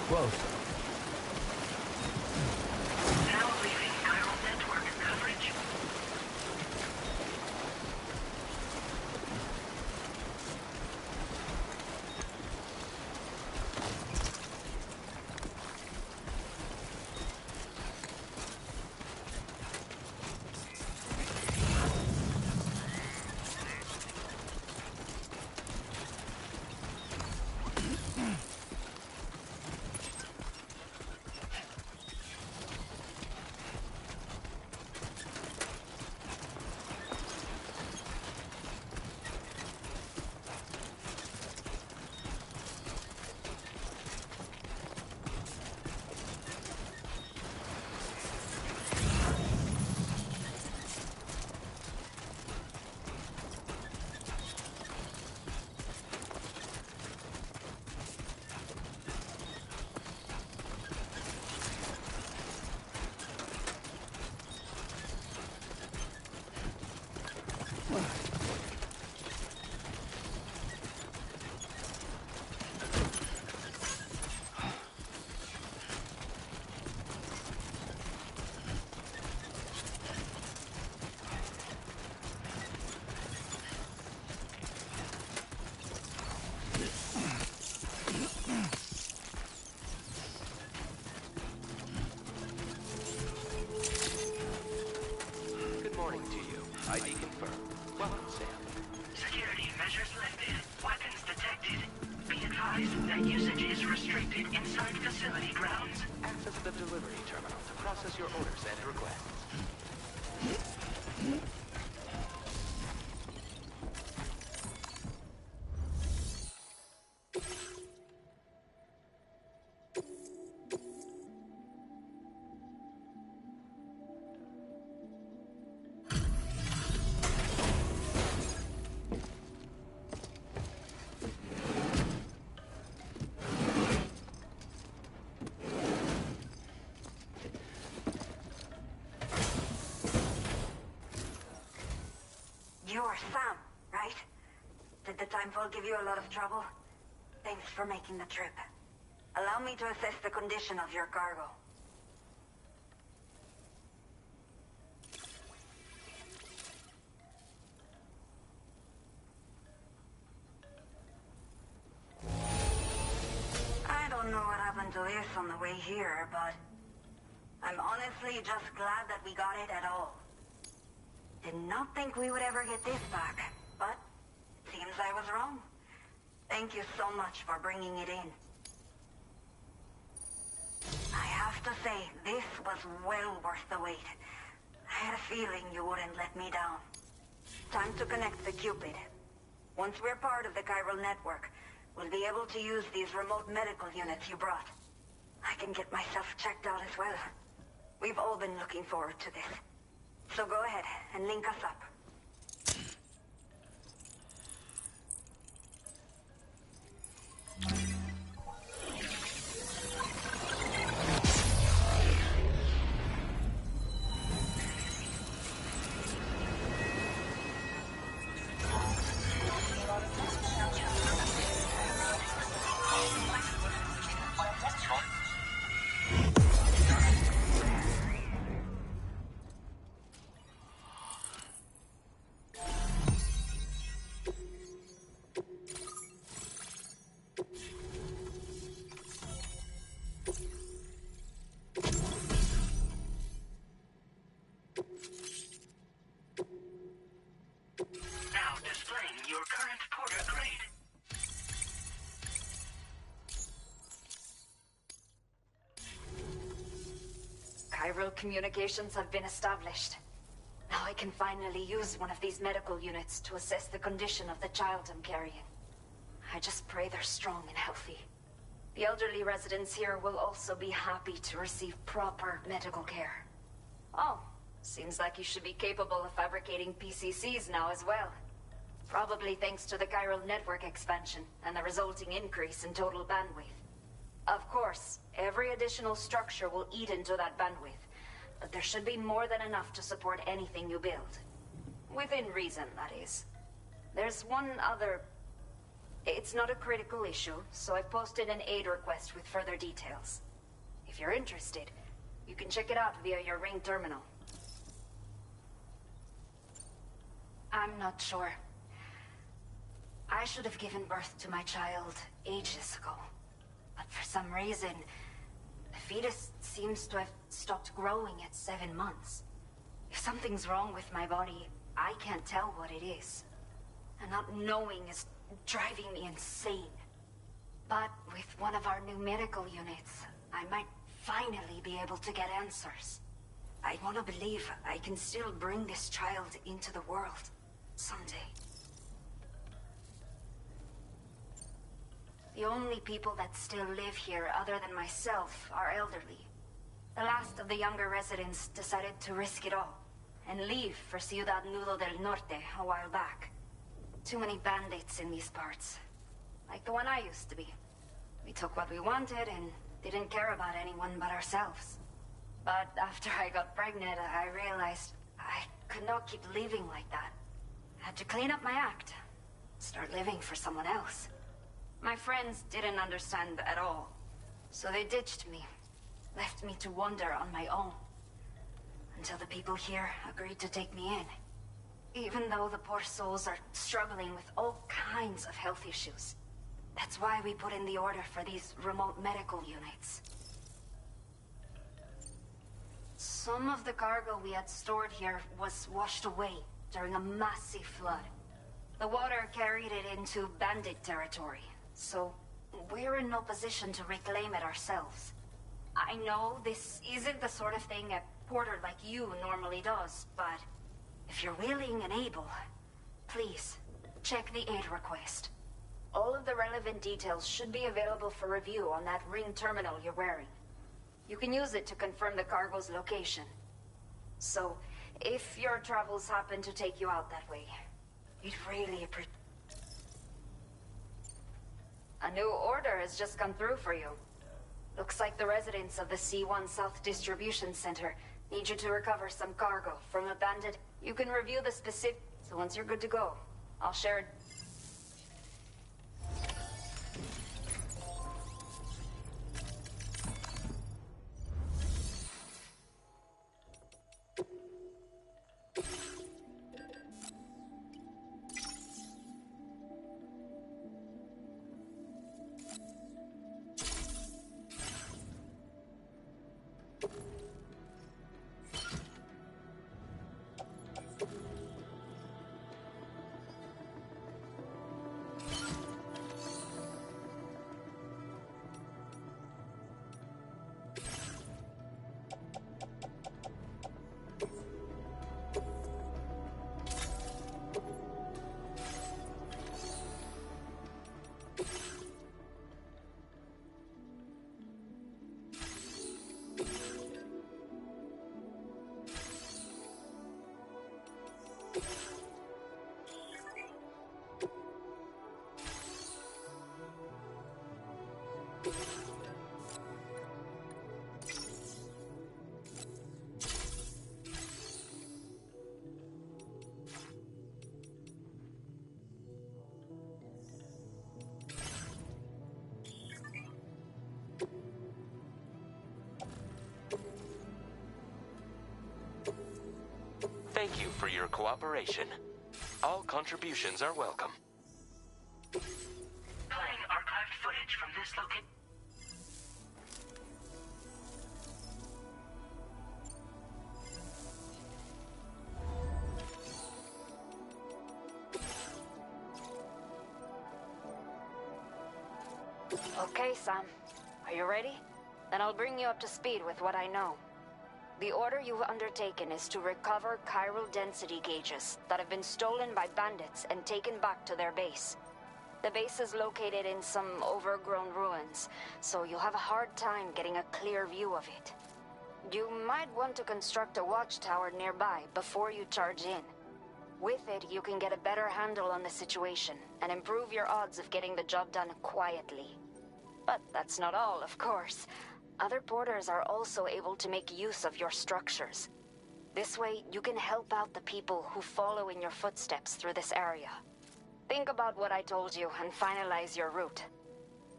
close. Now leaving chiral network coverage. Good morning to you. ID confirmed. Welcome, Sam. Security measures lifted. Weapons detected. Be advised that usage is restricted inside facility grounds. Access the delivery terminal to process your orders and requests. You're Sam, right? Did the timefall give you a lot of trouble? Thanks for making the trip. Allow me to assess the condition of your cargo. I don't know what happened to this on the way here, but I'm honestly just glad that we got it at all. Did not think we would ever get this back, but seems I was wrong. Thank you so much for bringing it in. I have to say, this was well worth the wait. I had a feeling you wouldn't let me down. Time to connect the Cupid. Once we're part of the chiral network, we'll be able to use these remote medical units you brought. I can get myself checked out as well. We've all been looking forward to this. So go ahead and link us up. Now displaying your current porter grade. Chiral communications have been established. Now I can finally use one of these medical units to assess the condition of the child I'm carrying. I just pray they're strong and healthy. The elderly residents here will also be happy to receive proper medical care. Oh, seems like you should be capable of fabricating PCCs now as well. Probably thanks to the chiral network expansion and the resulting increase in total bandwidth. Of course, every additional structure will eat into that bandwidth, but there should be more than enough to support anything you build. Within reason, that is. There's one other It's not a critical issue, so I posted an aid request with further details. If you're interested, you can check it out via your ring terminal. I'm not sure. I should have given birth to my child ages ago. But for some reason, the fetus seems to have stopped growing at 7 months. If something's wrong with my body, I can't tell what it is. And not knowing is driving me insane. But with one of our new medical units, I might finally be able to get answers. I want to believe I can still bring this child into the world someday. The only people that still live here other than myself are elderly. The last of the younger residents decided to risk it all and leave for Ciudad Nudo del Norte a while back. Too many bandits in these parts. Like the one I used to be. We took what we wanted and didn't care about anyone but ourselves. But after I got pregnant, I realized I could not keep living like that. I had to clean up my act. Start living for someone else. My friends didn't understand at all. So they ditched me. Left me to wander on my own. Until the people here agreed to take me in. Even though the poor souls are struggling with all kinds of health issues. That's why we put in the order for these remote medical units. Some of the cargo we had stored here was washed away during a massive flood. The water carried it into bandit territory, so we're in no position to reclaim it ourselves. I know this isn't the sort of thing a porter like you normally does, but if you're willing and able, please, check the aid request. All of the relevant details should be available for review on that ring terminal you're wearing. You can use it to confirm the cargo's location. So, if your travels happen to take you out that way, we'd really appreciate... A new order has just come through for you. Looks like the residents of the C1 South Distribution Center need you to recover some cargo from a bandit. You can review the specific... So once you're good to go, I'll share it. Thank you for your cooperation. All contributions are welcome. Playing archived footage from this location. Okay, Sam. Are you ready? Then I'll bring you up to speed with what I know. The order you've undertaken is to recover chiral density gauges that have been stolen by bandits and taken back to their base. The base is located in some overgrown ruins, so you'll have a hard time getting a clear view of it. You might want to construct a watchtower nearby before you charge in. With it, you can get a better handle on the situation and improve your odds of getting the job done quietly. But that's not all, of course. Other porters are also able to make use of your structures. This way, you can help out the people who follow in your footsteps through this area. Think about what I told you and finalize your route.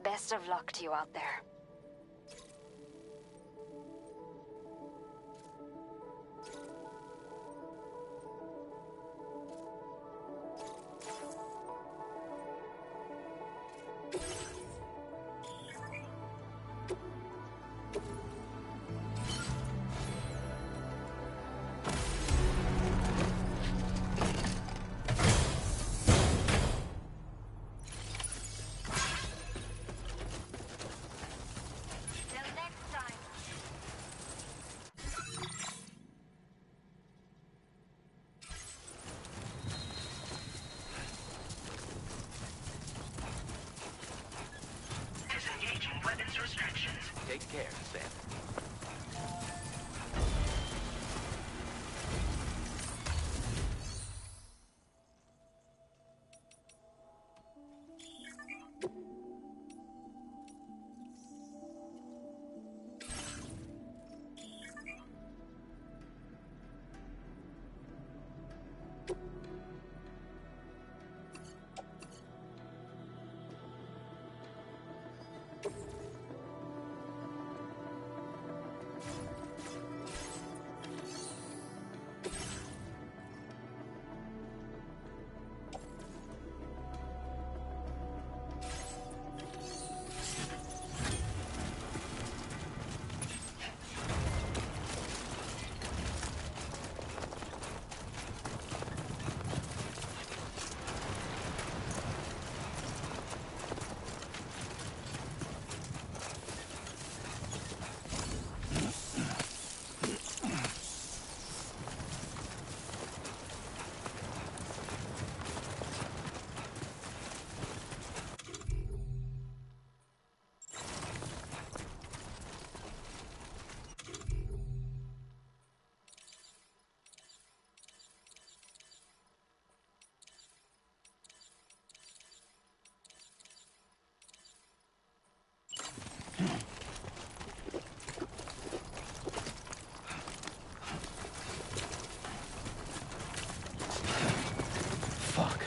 Best of luck to you out there. Disengaging weapons restrictions. Take care, Sam. Fuck.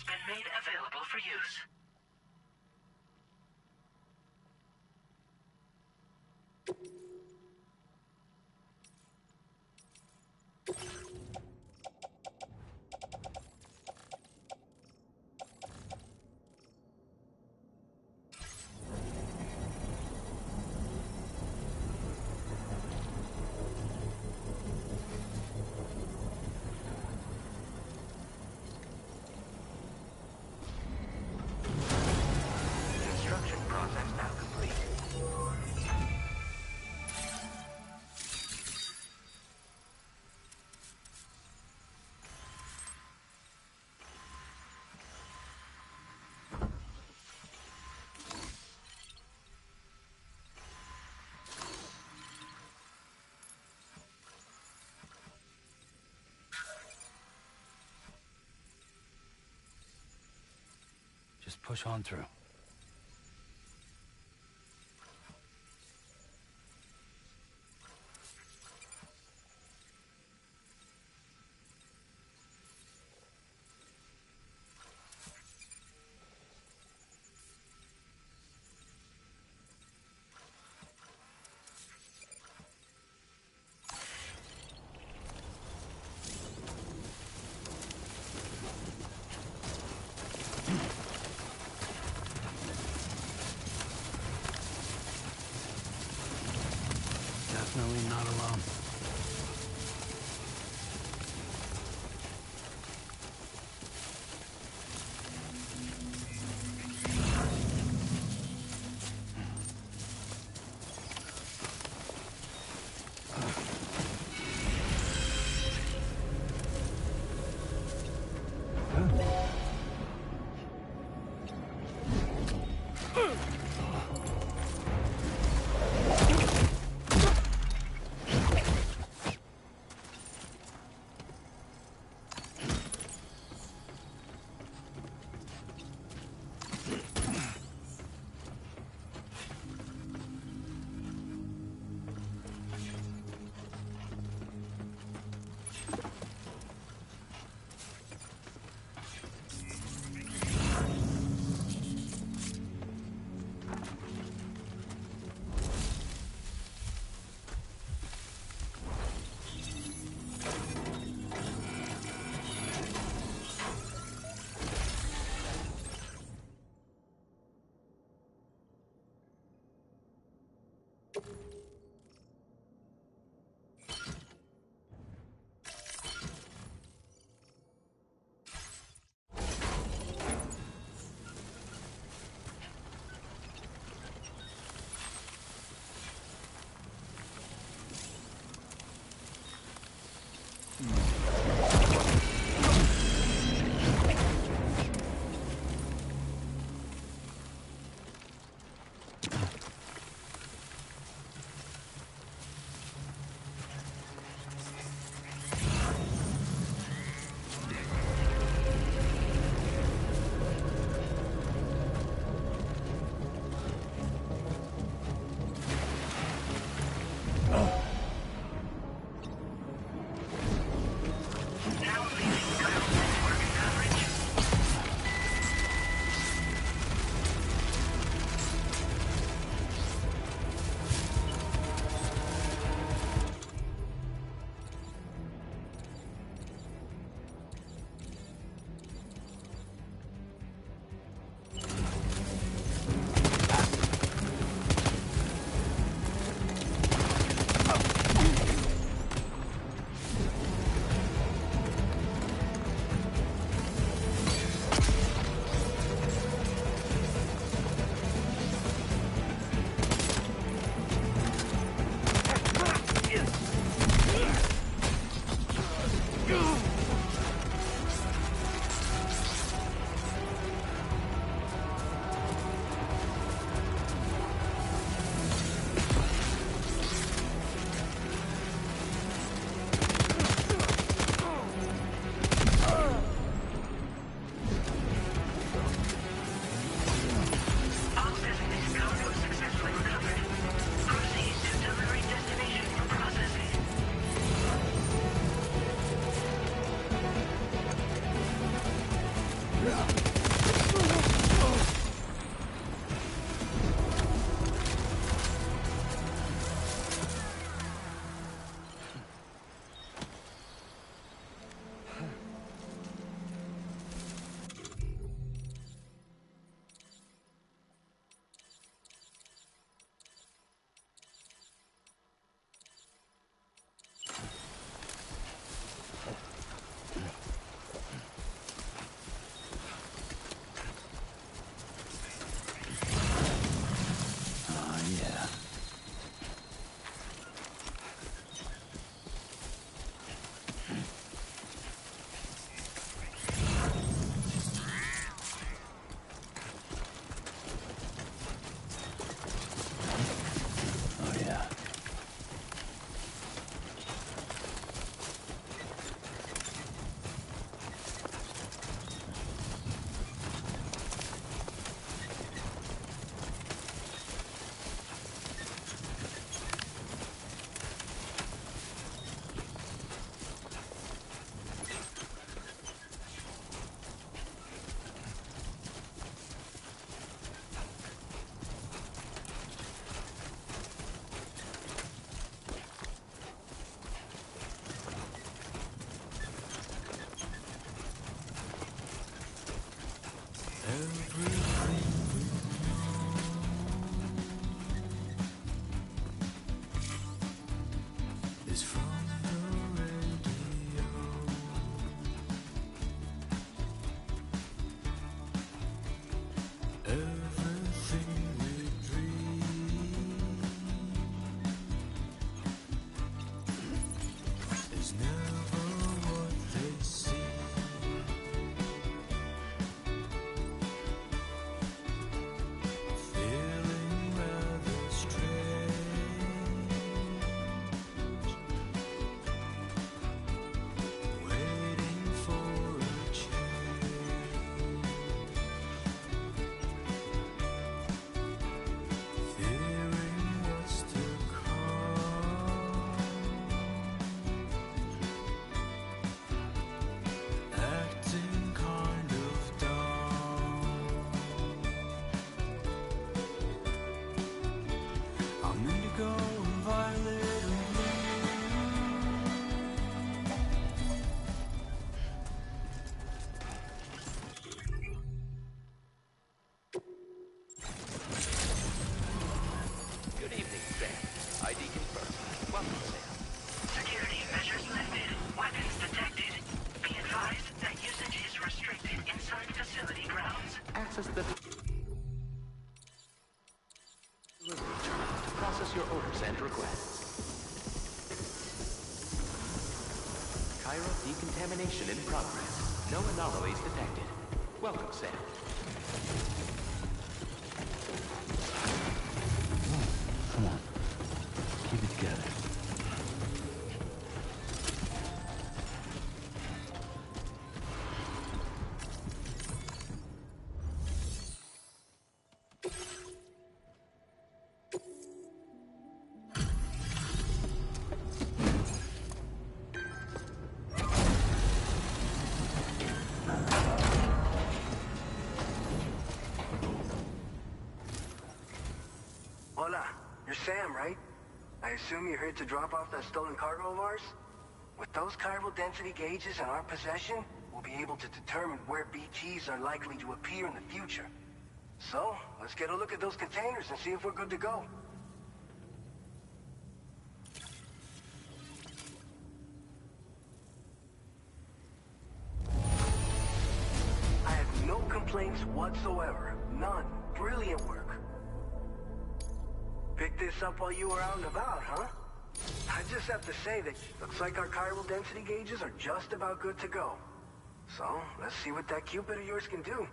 been made available for use. Construction process now complete. Just push on through. Definitely not alone. is from the radio. Everything we dream is never what they seem. Feeling rather strange, waiting for a change, fearing what's to come, acting kind of dumb. I'm indigo and violet and blue. Good evening, Sam. ID confirmed. Welcome, Sam. Security measures lifted. Weapons detected. Be advised that usage is restricted inside facility grounds. Access the delivery terminal to process your orders and requests. Cairo decontamination in progress. No anomalies detected. Welcome, Sam. Come on. Keep it together. Hola, you're Sam, right? I assume you're here to drop off that stolen cargo of ours? With those chiral density gauges in our possession, we'll be able to determine where BTs are likely to appear in the future. So, let's get a look at those containers and see if we're good to go. I have no complaints whatsoever. None. Brilliant work. Picked this up while you were out and about, huh? I just have to say that looks like our chiral density gauges are just about good to go. So, let's see what that Cupid of yours can do.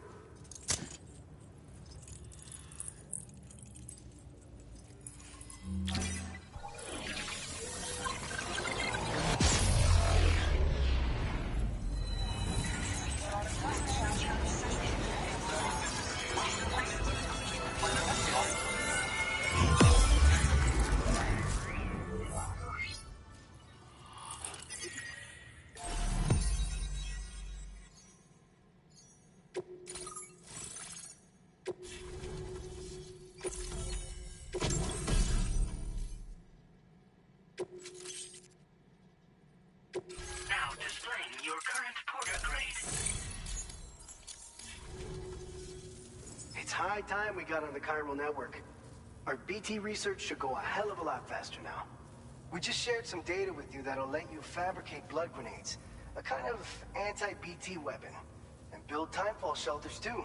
Now displaying your current porter grade. It's high time we got on the chiral network. Our BT research should go a hell of a lot faster now. We just shared some data with you that'll let you fabricate blood grenades, a kind of anti-BT weapon, and build timefall shelters too.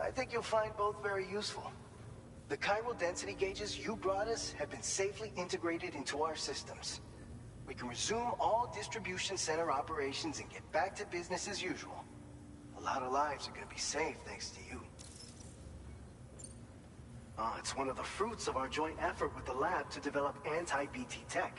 I think you'll find both very useful. The chiral density gauges you brought us have been safely integrated into our systems. We can resume all distribution center operations and get back to business as usual. A lot of lives are gonna be saved thanks to you. It's one of the fruits of our joint effort with the lab to develop anti-BT tech.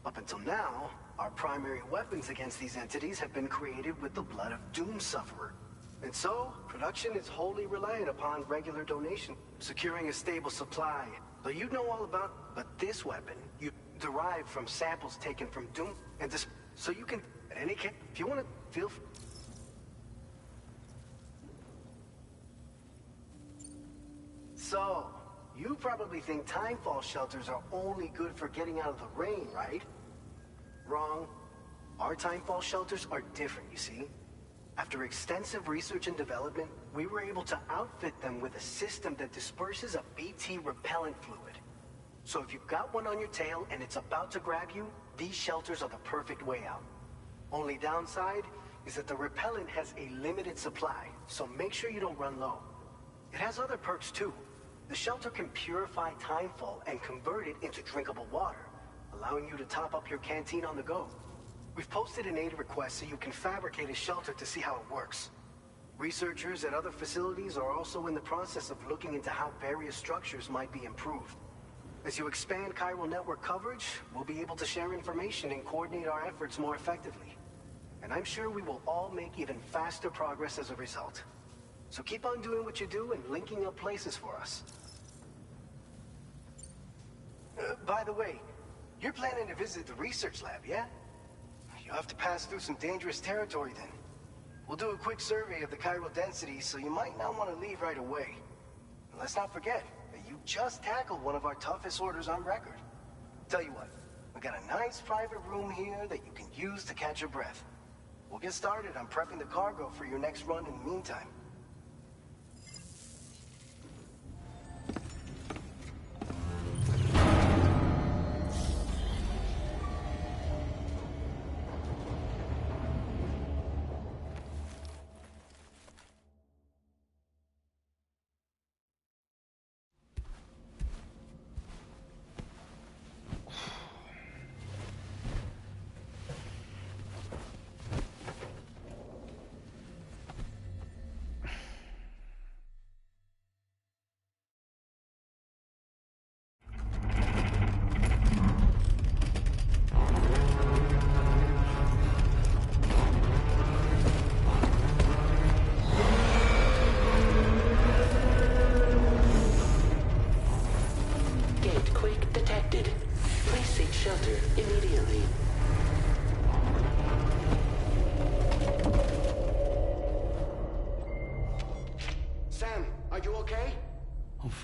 Up until now, our primary weapons against these entities have been created with the blood of Doom Sufferer. And so, production is wholly reliant upon regular donation, securing a stable supply. So you know all about, but this weapon, you derive from samples taken from Doom, and this, so you can, at any case, if you want to, feel free. So, you probably think timefall shelters are only good for getting out of the rain, right? Wrong. Our timefall shelters are different, you see. After extensive research and development, we were able to outfit them with a system that disperses a BT repellent fluid. So if you've got one on your tail and it's about to grab you, these shelters are the perfect way out. Only downside is that the repellent has a limited supply, so make sure you don't run low. It has other perks too. The shelter can purify timefall and convert it into drinkable water, allowing you to top up your canteen on the go. We've posted an aid request so you can fabricate a shelter to see how it works. Researchers at other facilities are also in the process of looking into how various structures might be improved. As you expand chiral network coverage, we'll be able to share information and coordinate our efforts more effectively. And I'm sure we will all make even faster progress as a result. So keep on doing what you do and linking up places for us. By the way, you're planning to visit the research lab, yeah? You'll have to pass through some dangerous territory then. We'll do a quick survey of the chiral density, so you might not want to leave right away. And let's not forget that you just tackled one of our toughest orders on record. Tell you what, we got a nice private room here that you can use to catch your breath. We'll get started on prepping the cargo for your next run in the meantime.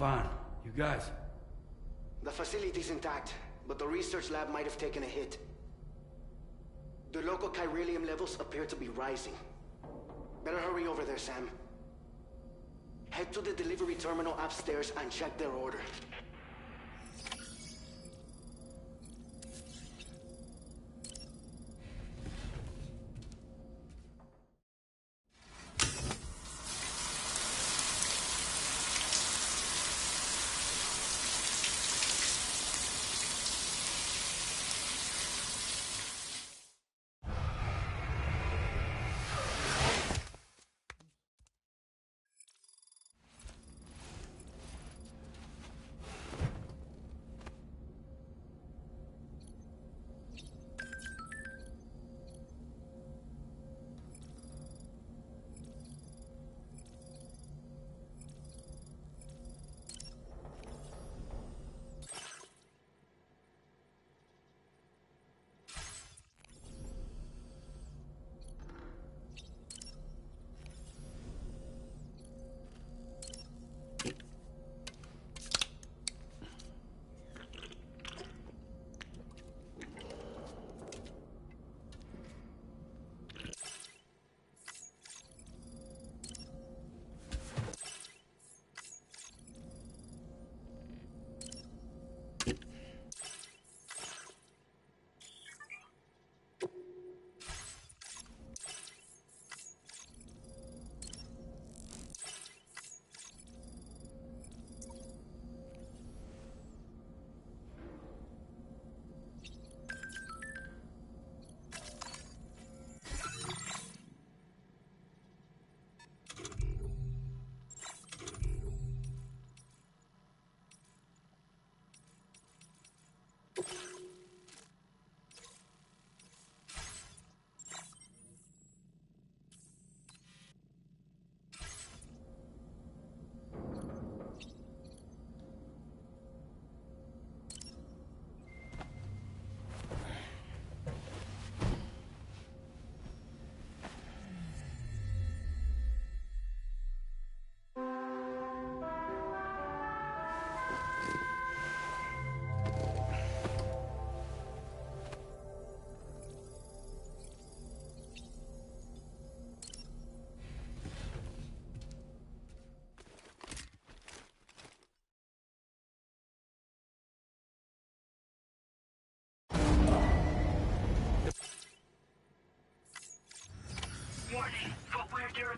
Fine. You guys? The facility's intact, but the research lab might have taken a hit. The local chiralium levels appear to be rising. Better hurry over there, Sam. Head to the delivery terminal upstairs and check their order.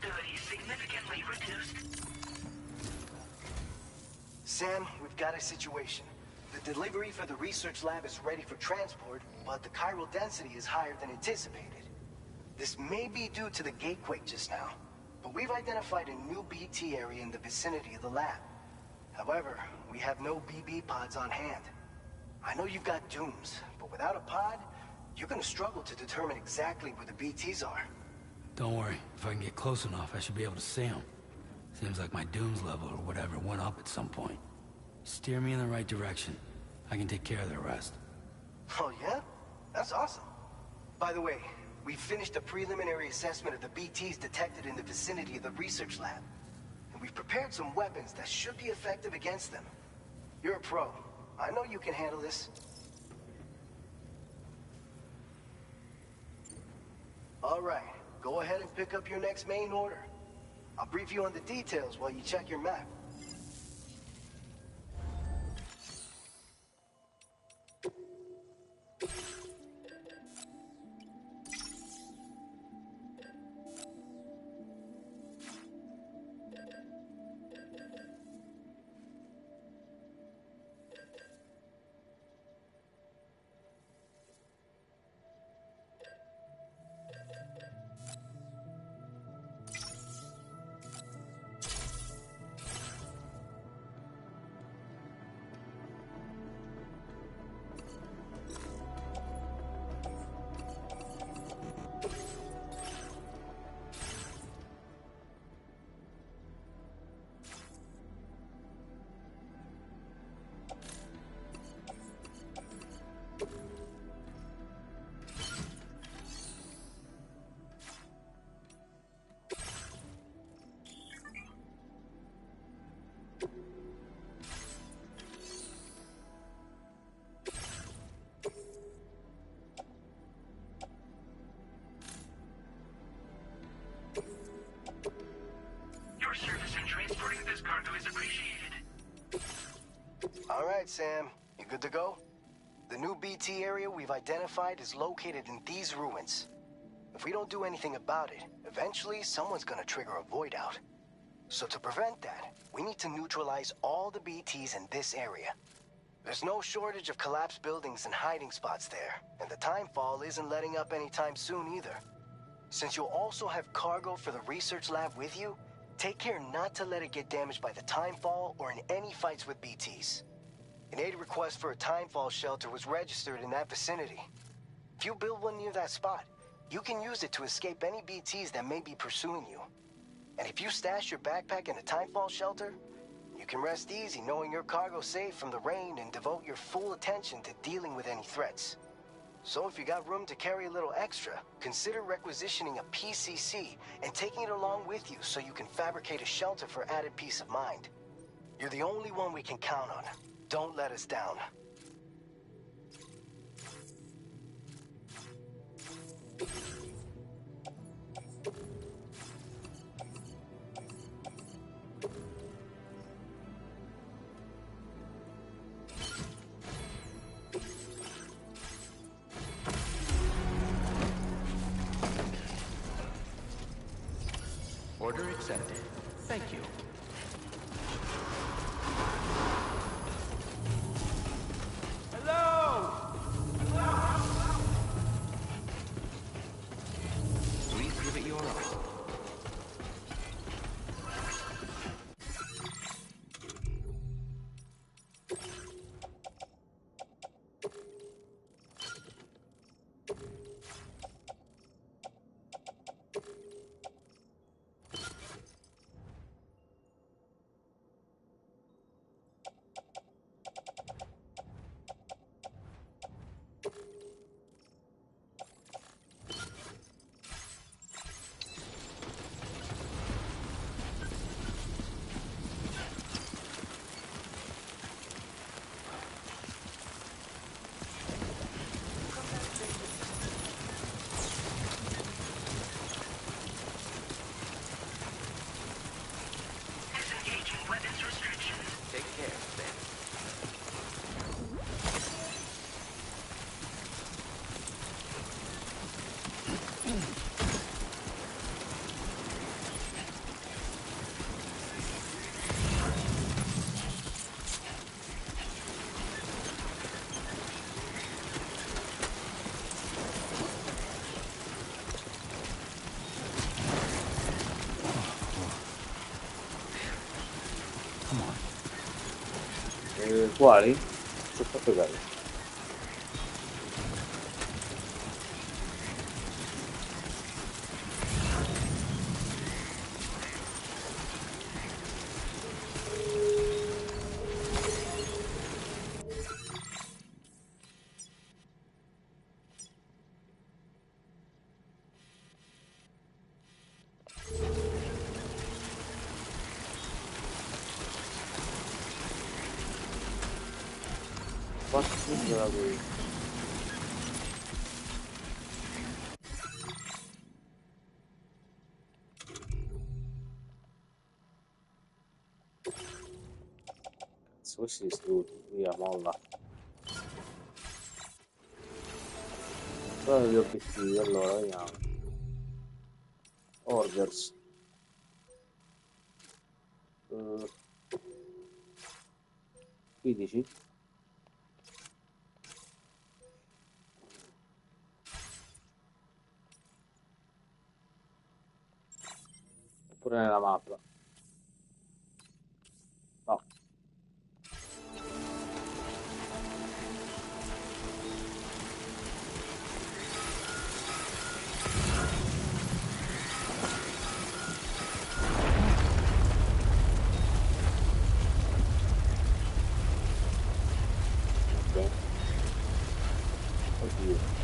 capabilities significantly reduced. Sam, we've got a situation. The delivery for the research lab is ready for transport, but the chiral density is higher than anticipated. This may be due to the gatequake just now, but we've identified a new BT area in the vicinity of the lab. However, we have no BB pods on hand. I know you've got dooms, but without a pod, you're gonna struggle to determine exactly where the BTs are. Don't worry. If I can get close enough, I should be able to see them. Seems like my dooms level or whatever went up at some point. Steer me in the right direction. I can take care of the rest. Oh yeah? That's awesome. By the way, we finished a preliminary assessment of the BTs detected in the vicinity of the research lab. And we've prepared some weapons that should be effective against them. You're a pro. I know you can handle this. All right, go ahead and pick up your next main order. I'll brief you on the details while you check your map. Your service in transporting this cargo is appreciated. All right, Sam. You good to go? The new BT area we've identified is located in these ruins. If we don't do anything about it, eventually someone's gonna trigger a void out. So to prevent that, we need to neutralize all the BTs in this area. There's no shortage of collapsed buildings and hiding spots there, and the timefall isn't letting up anytime soon either. Since you'll also have cargo for the research lab with you, take care not to let it get damaged by the timefall or in any fights with BTs. An aid request for a timefall shelter was registered in that vicinity. If you build one near that spot, you can use it to escape any BTs that may be pursuing you. And if you stash your backpack in a timefall shelter, you can rest easy knowing your cargo's safe from the rain and devote your full attention to dealing with any threats. So if you got room to carry a little extra, consider requisitioning a PCC and taking it along with you so you can fabricate a shelter for added peace of mind. You're the only one we can count on. Don't let us down. Order accepted. Thank you. Hello! Please give it your all. Come on. Quali? Ci ho fatto caso. Da qui. Cazzo, questi distrutti, via, molla. Sono gli obiettivi, allora, vediamo. Orders. 15? Oppure nella mappa? No. Ok. Oddio.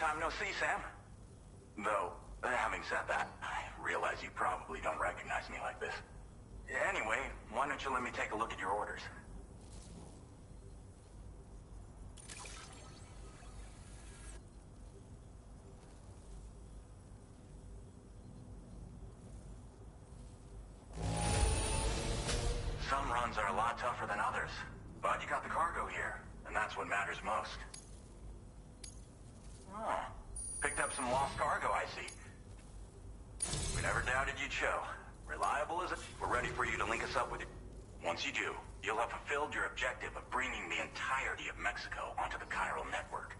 time no see, Sam. Though, having said that, I realize you probably don't recognize me like this. Anyway, why don't you let me take a look at your orders? Some runs are a lot tougher than others, but you got the cargo here, and that's what matters most. Oh, picked up some lost cargo, I see. We never doubted you'd show. Reliable as it. We're ready for you to link us up with it. Once you do, you'll have fulfilled your objective of bringing the entirety of Mexico onto the chiral network.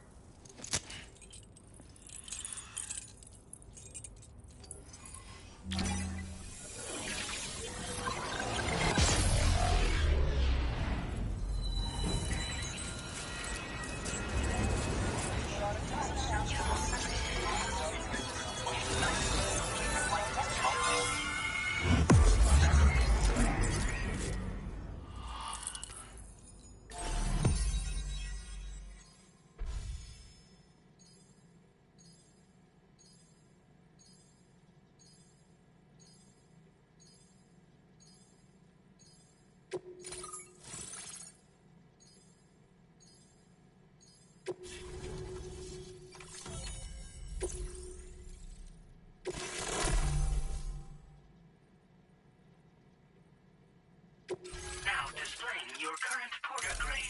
Now displaying your current porter grade.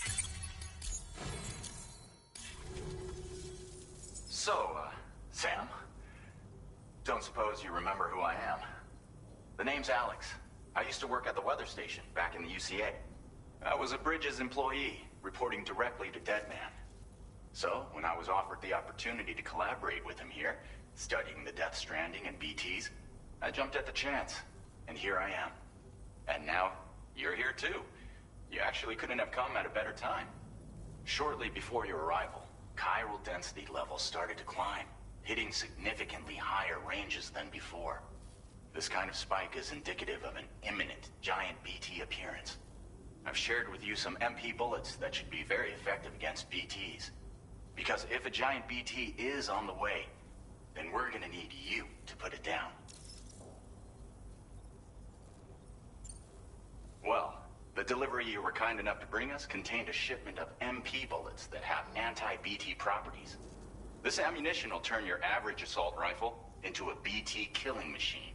So, Sam, don't suppose you remember who I am? The name's Alex. I used to work at the weather station back in the UCA. I was a Bridges employee, reporting directly to Deadman. So, when I was offered the opportunity to collaborate with him here, studying the Death Stranding and BTs, I jumped at the chance, and here I am. And now, you're here too. You actually couldn't have come at a better time. Shortly before your arrival, chiral density levels started to climb, hitting significantly higher ranges than before. This kind of spike is indicative of an imminent giant BT appearance. I've shared with you some MP bullets that should be very effective against BTs. Because if a giant BT is on the way, then we're gonna need you to put it down. Well, the delivery you were kind enough to bring us contained a shipment of MP bullets that have anti-BT properties. This ammunition will turn your average assault rifle into a BT killing machine.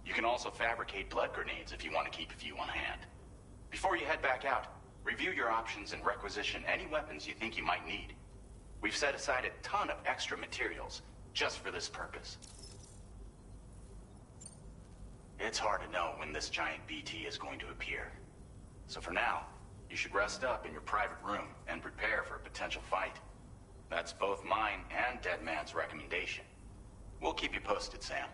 You can also fabricate blood grenades if you want to keep a few on hand. Before you head back out, review your options and requisition any weapons you think you might need. We've set aside a ton of extra materials just for this purpose. It's hard to know when this giant BT is going to appear. So for now, you should rest up in your private room and prepare for a potential fight. That's both mine and Deadman's recommendation. We'll keep you posted, Sam.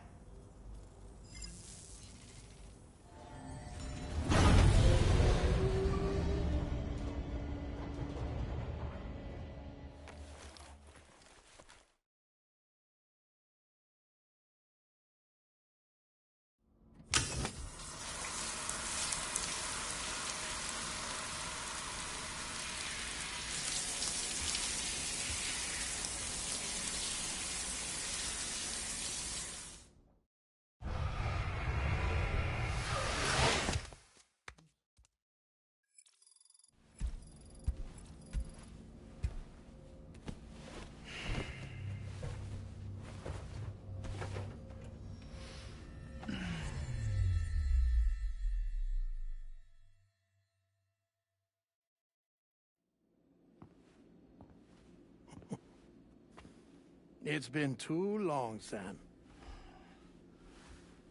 It's been too long, Sam.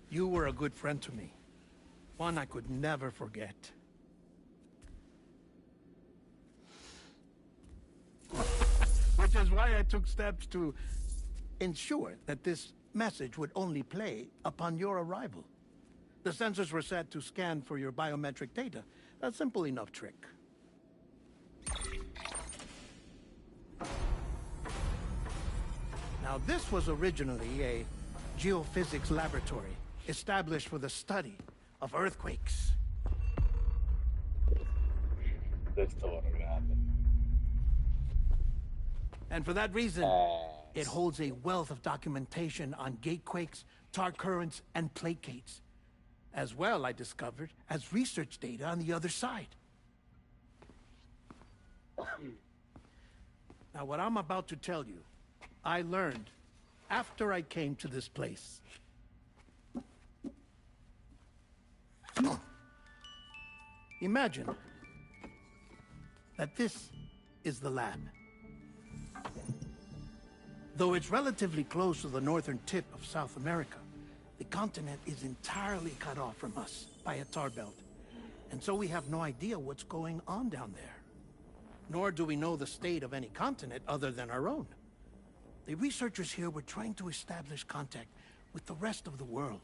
You were a good friend to me. One I could never forget. Which is why I took steps to ensure that this message would only play upon your arrival. The sensors were set to scan for your biometric data. A simple enough trick. Now, this was originally a geophysics laboratory established for the study of earthquakes. And for that reason, It holds a wealth of documentation on gatequakes, tar currents, and plate gates. As well, I discovered, as research data on the other side. Now, what I'm about to tell you, I learned after I came to this place. Imagine that this is the lab. Though it's relatively close to the northern tip of South America, the continent is entirely cut off from us by a tar belt. And so we have no idea what's going on down there. Nor do we know the state of any continent other than our own. The researchers here were trying to establish contact with the rest of the world.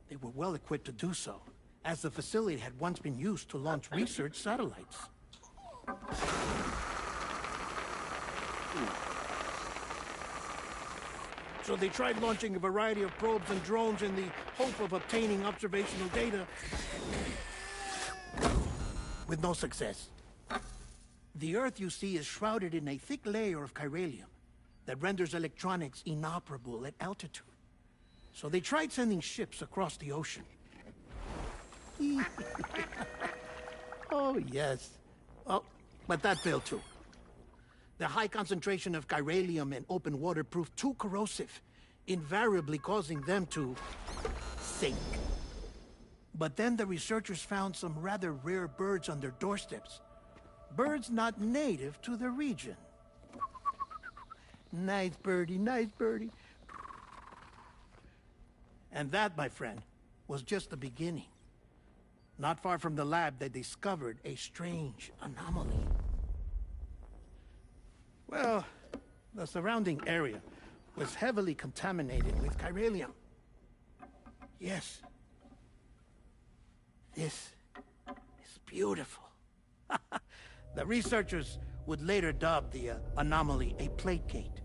They were well equipped to do so, as the facility had once been used to launch research satellites. So they tried launching a variety of probes and drones in the hope of obtaining observational data, with no success. The Earth, you see, is shrouded in a thick layer of chiralium that renders electronics inoperable at altitude. So they tried sending ships across the ocean. Oh, yes. Oh, but that failed too. The high concentration of chiralium in open water proved too corrosive, invariably causing them to sink. But then the researchers found some rather rare birds on their doorsteps. Birds not native to the region. Nice birdie, nice birdie. And that, my friend, was just the beginning. Not far from the lab, they discovered a strange anomaly. Well, the surrounding area was heavily contaminated with chiralium. Yes. This is beautiful. The researchers would later dub the anomaly a plate gate.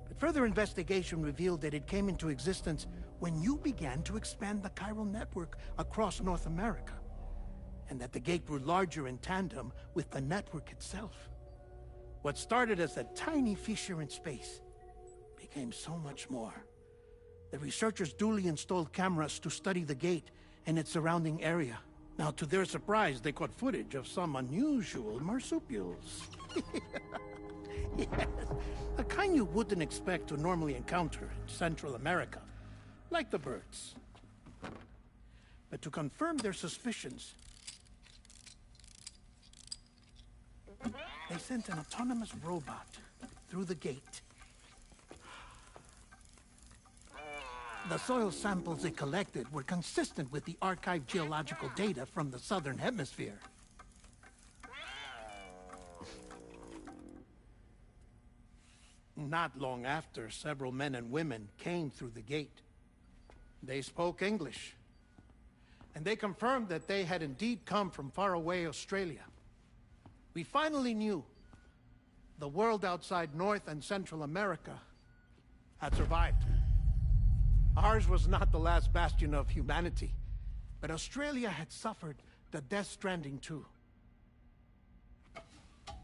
But further investigation revealed that it came into existence when you began to expand the chiral network across North America, and that the gate grew larger in tandem with the network itself. What started as a tiny fissure in space became so much more. The researchers duly installed cameras to study the gate and its surrounding area. Now, to their surprise, they caught footage of some unusual marsupials. Yes, a kind you wouldn't expect to normally encounter in Central America, like the birds. But to confirm their suspicions, they sent an autonomous robot through the gate. The soil samples it collected were consistent with the archived geological data from the southern hemisphere. Not long after, several men and women came through the gate. They spoke English, and they confirmed that they had indeed come from faraway Australia. We finally knew the world outside North and Central America had survived. Ours was not the last bastion of humanity, but Australia had suffered the death stranding too.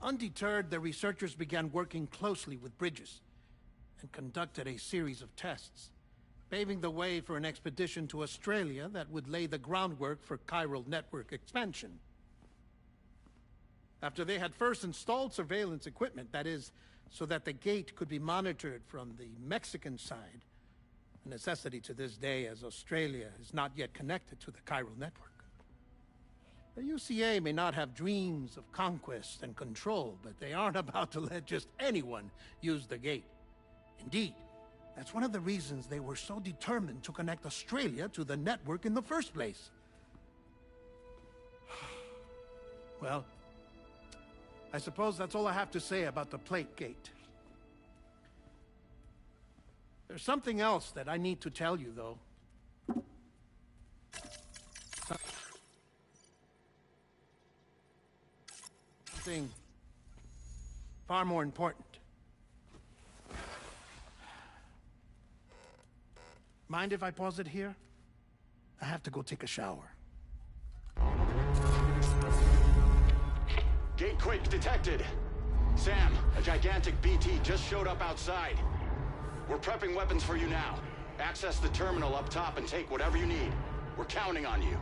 Undeterred, the researchers began working closely with Bridges and conducted a series of tests, paving the way for an expedition to Australia that would lay the groundwork for chiral network expansion. After they had first installed surveillance equipment, that is, so that the gate could be monitored from the Mexican side, a necessity to this day as Australia is not yet connected to the chiral network. The UCA may not have dreams of conquest and control, but they aren't about to let just anyone use the gate. Indeed, that's one of the reasons they were so determined to connect Australia to the network in the first place. Well, I suppose that's all I have to say about the plate gate. There's something else that I need to tell you, though. Something far more important. Mind if I pause it here? I have to go take a shower. Gatequake detected. Sam, a gigantic BT just showed up outside. We're prepping weapons for you now. Access the terminal up top and take whatever you need. We're counting on you.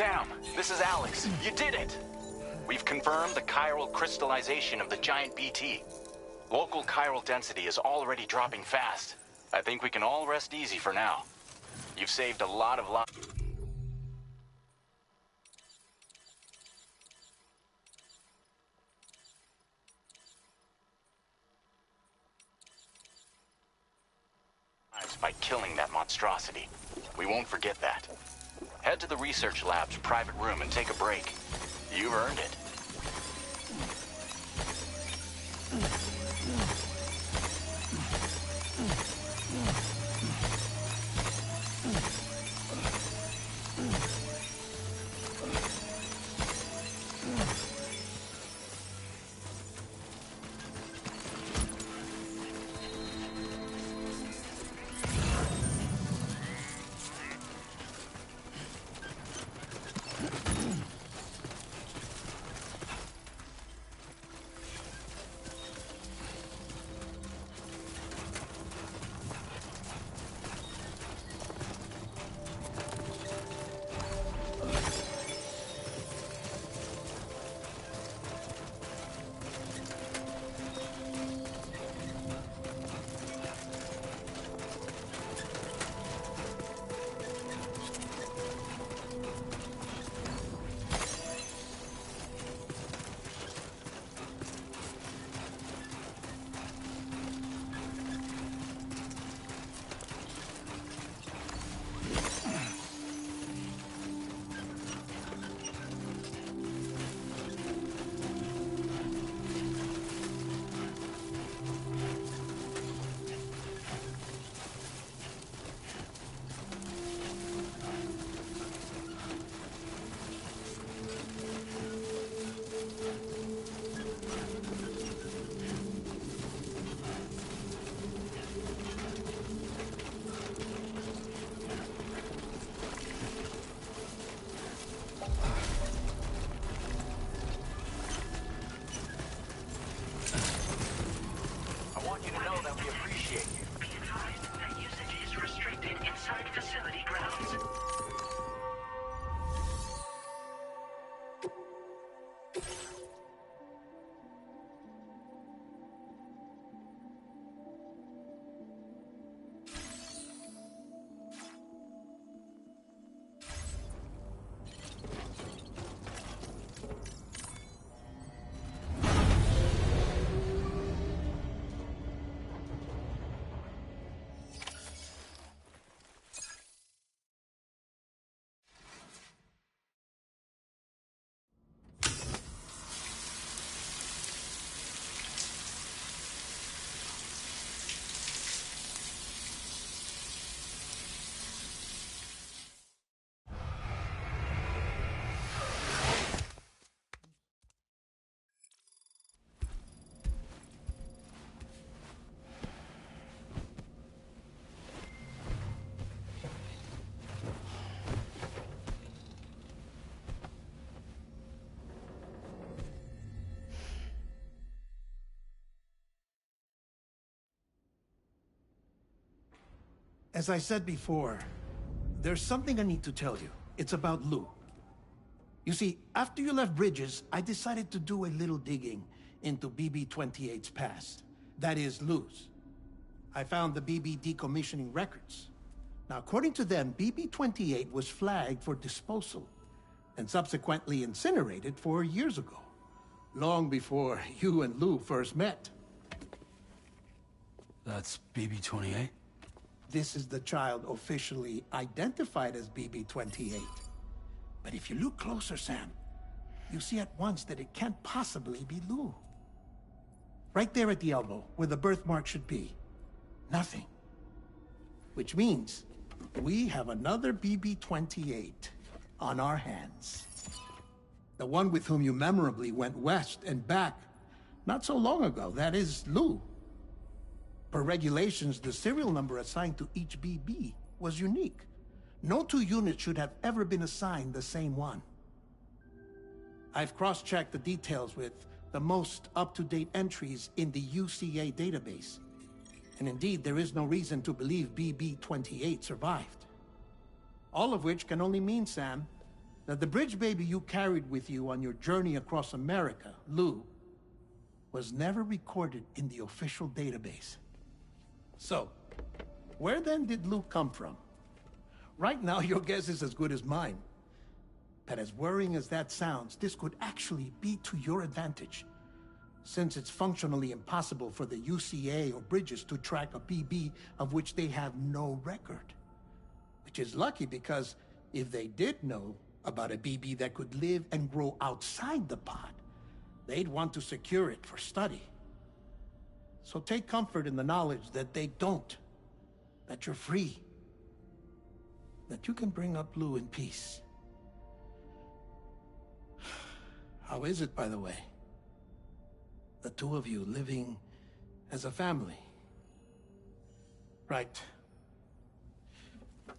Sam, this is Alex. You did it! We've confirmed the chiral crystallization of the giant BT. Local chiral density is already dropping fast. I think we can all rest easy for now. You've saved a lot of lives. By killing that monstrosity. We won't forget that. Head to the research lab's private room and take a break. You've earned it. As I said before, there's something I need to tell you. It's about Lou. You see, after you left Bridges, I decided to do a little digging into BB-28's past. That is, Lou's. I found the BB decommissioning records. Now, according to them, BB-28 was flagged for disposal and subsequently incinerated 4 years ago, long before you and Lou first met. That's BB-28? This is the child officially identified as BB-28. But if you look closer, Sam, you see at once that it can't possibly be Lou. Right there at the elbow, where the birthmark should be. Nothing. Which means we have another BB-28 on our hands. The one with whom you memorably went west and back not so long ago, that is Lou. Per regulations, the serial number assigned to each BB was unique. No two units should have ever been assigned the same one. I've cross-checked the details with the most up-to-date entries in the UCA database. And indeed, there is no reason to believe BB-28 survived. All of which can only mean, Sam, that the bridge baby you carried with you on your journey across America, Lou, was never recorded in the official database. So, where then did Lou come from? Right now, your guess is as good as mine. But as worrying as that sounds, this could actually be to your advantage, since it's functionally impossible for the UCA or Bridges to track a BB of which they have no record. Which is lucky, because if they did know about a BB that could live and grow outside the pod, they'd want to secure it for study. So take comfort in the knowledge that they don't, that you're free, that you can bring up Lou in peace. How is it, by the way? The two of you living as a family. Right.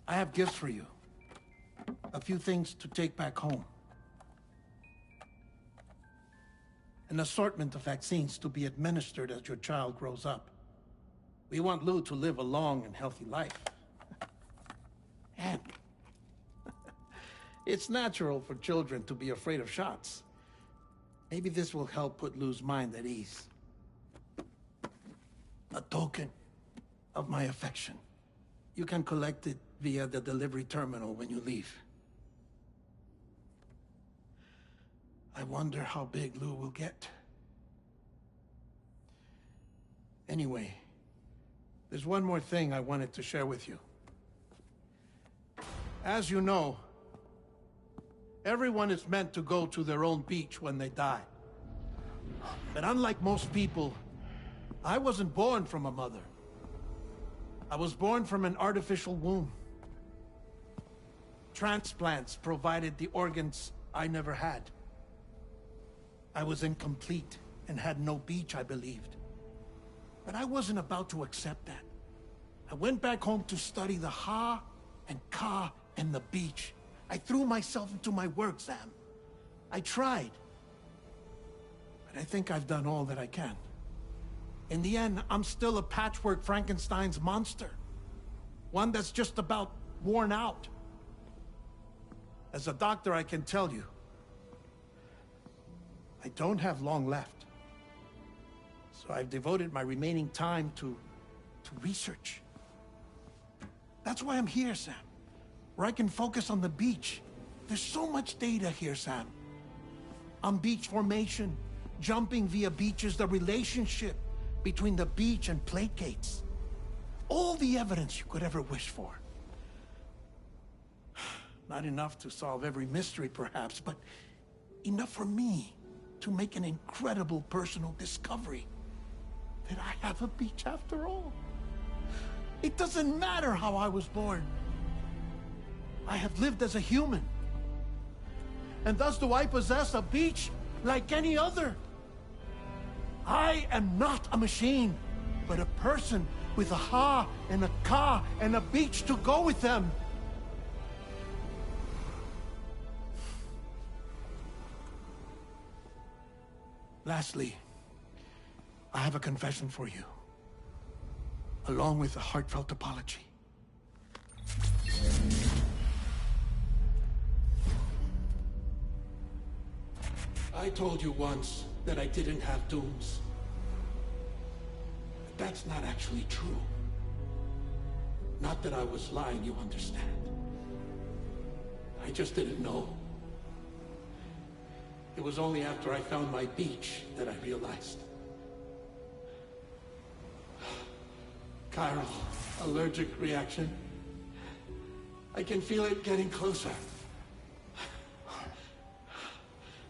I have gifts for you. A few things to take back home. An assortment of vaccines to be administered as your child grows up. We want Lou to live a long and healthy life. And it's natural for children to be afraid of shots. Maybe this will help put Lou's mind at ease. A token of my affection. You can collect it via the delivery terminal when you leave. I wonder how big Lou will get. Anyway, there's one more thing I wanted to share with you. As you know, everyone is meant to go to their own beach when they die. But unlike most people, I wasn't born from a mother. I was born from an artificial womb. Transplants provided the organs I never had. I was incomplete and had no beach, I believed. But I wasn't about to accept that. I went back home to study the Ha and Ka and the beach. I threw myself into my work, Sam. I tried. But I think I've done all that I can. In the end, I'm still a patchwork Frankenstein's monster. One that's just about worn out. As a doctor, I can tell you, I don't have long left. So I've devoted my remaining time to research. That's why I'm here, Sam. Where I can focus on the beach. There's so much data here, Sam. On beach formation, jumping via beaches, the relationship between the beach and plate gates. All the evidence you could ever wish for. Not enough to solve every mystery, perhaps, but enough for me to make an incredible personal discovery. That I have a beach after all. It doesn't matter how I was born. I have lived as a human. And thus do I possess a beach like any other. I am not a machine, but a person with a Ha and a Ka and a beach to go with them. Lastly, I have a confession for you, along with a heartfelt apology. I told you once that I didn't have dooms. But that's not actually true. Not that I was lying, you understand. I just didn't know. It was only after I found my beach that I realized. Chiral allergic reaction. I can feel it getting closer.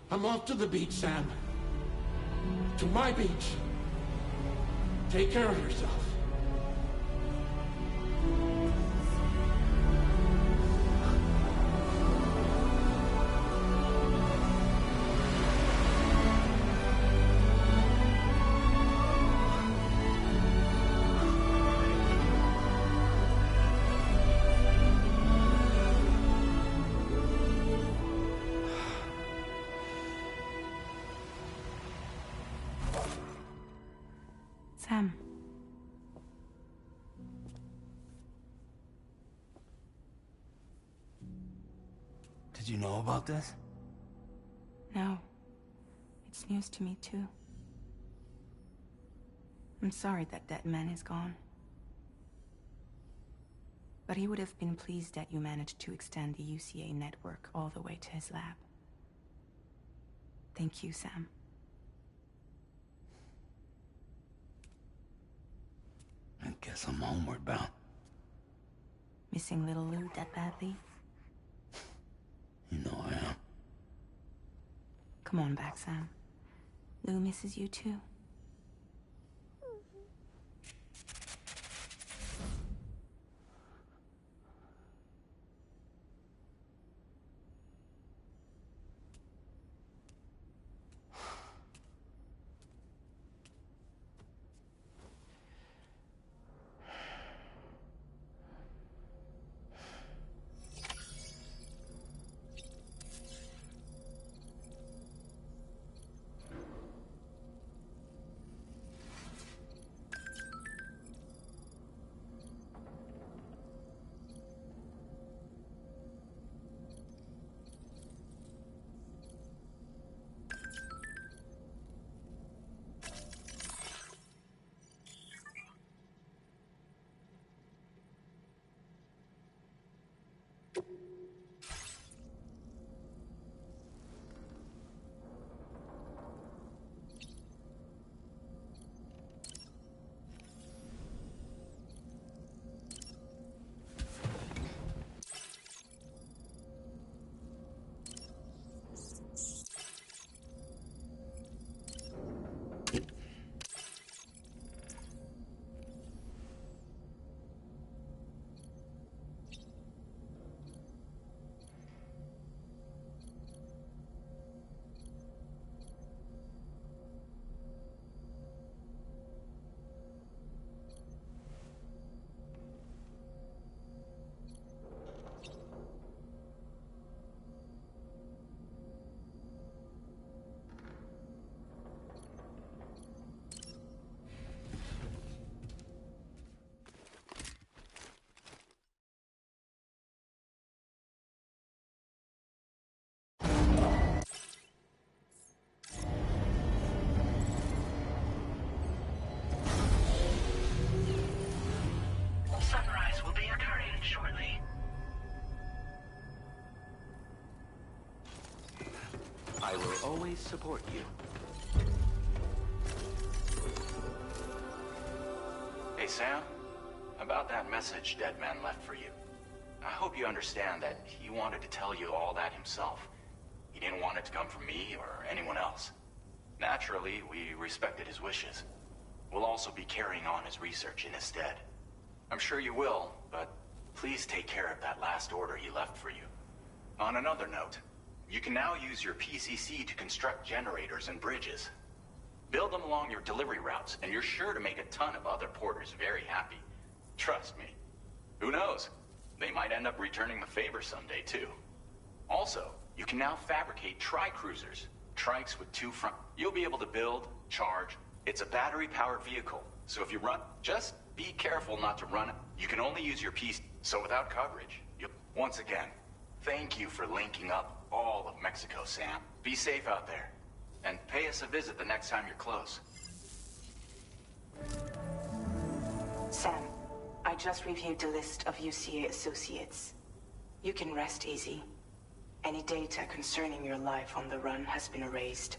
I'm off to the beach, Sam. To my beach. Take care of yourself. Sam. Did you know about this? No. It's news to me, too. I'm sorry that that man is gone. But he would have been pleased that you managed to extend the UCA network all the way to his lab. Thank you, Sam. I guess I'm homeward bound. Missing little Lou that badly? You know I am. Come on back, Sam. Lou misses you too. Sunrise will be occurring shortly. I will always support you. Hey, Sam. About that message Deadman left for you. I hope you understand that he wanted to tell you all that himself. He didn't want it to come from me or anyone else. Naturally, we respected his wishes. We'll also be carrying on his research in his stead. I'm sure you will, but please take care of that last order he left for you. On another note, you can now use your PCC to construct generators and bridges. Build them along your delivery routes, and you're sure to make a ton of other porters very happy. Trust me. Who knows? They might end up returning the favor someday, too. Also, you can now fabricate tri-cruisers. Trikes with two front... You'll be able to build, charge. It's a battery-powered vehicle, so if you run... Just be careful not to run it. You can only use your PC, so without coverage, you'll... Once again, thank you for linking up all of Mexico, Sam. Be safe out there. And pay us a visit the next time you're close. Sam, I just reviewed the list of UCA associates. You can rest easy. Any data concerning your life on the run has been erased.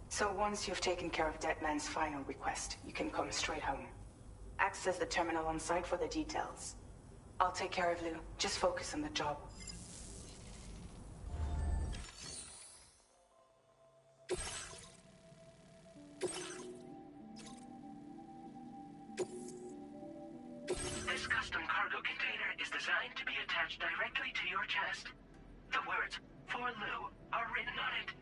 So once you've taken care of Deadman's final request, you can come straight home. Access the terminal on site for the details. I'll take care of Lou. Just focus on the job. This custom cargo container is designed to be attached directly to your chest. The words, "For Lou," are written on it.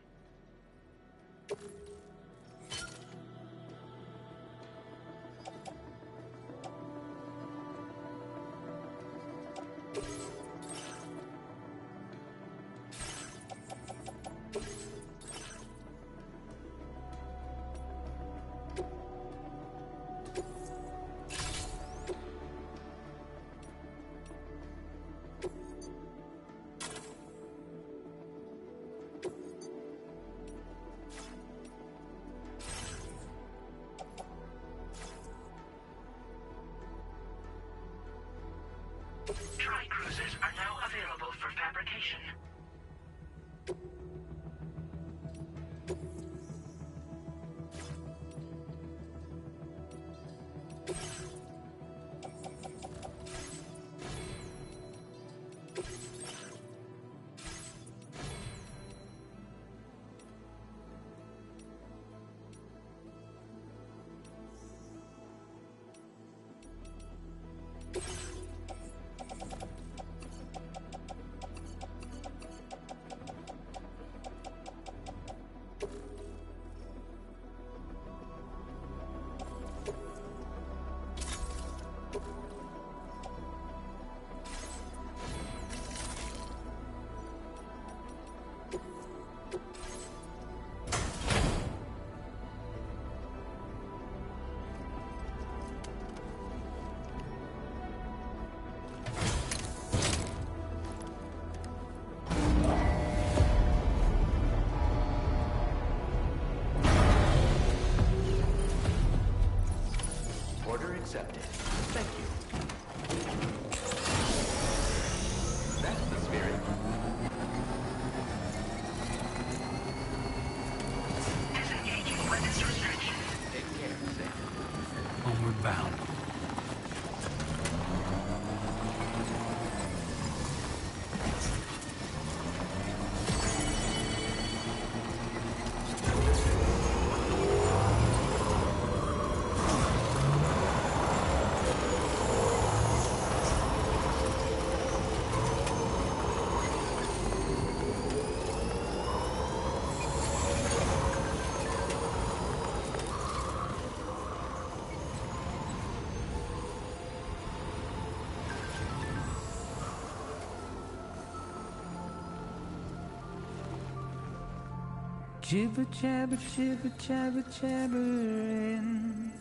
Jibber jabber jibber jabber jabbering.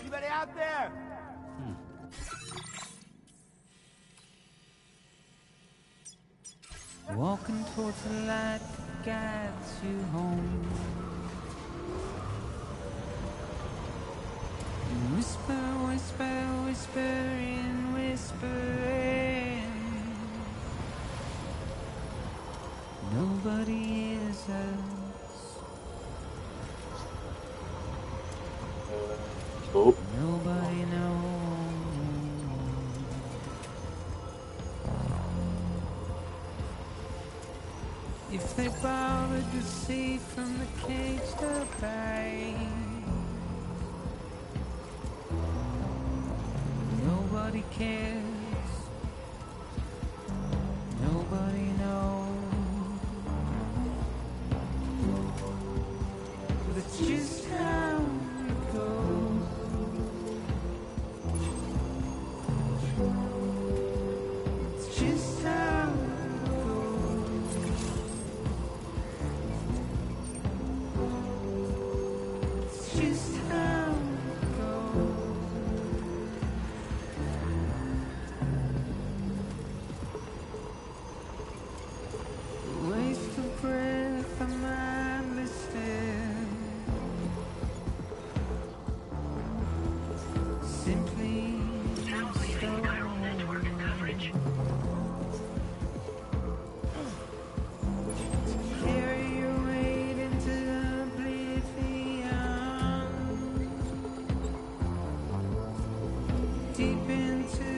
Anybody out there? Walking towards the light that guides you home. Whisper, whisper, whispering, whispering. Nobody hears us. Nobody knows. If they bothered to see from the cage to bay, nobody cares. Nobody knows. But it's just how it goes. It's just how it goes. It's just how it goes. Waste of breath, I'm mindless still. Simply Now leaving chiral network coverage. carry your weight into oblivion. Deep into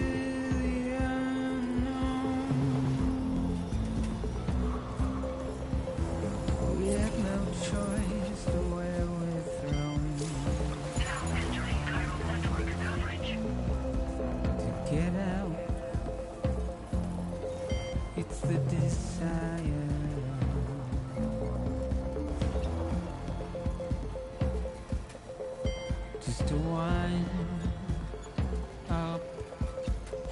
the unknown. We have no choice to where we're thrown. Now entering chiral network coverage. To get out, it's the desire. Just to wind up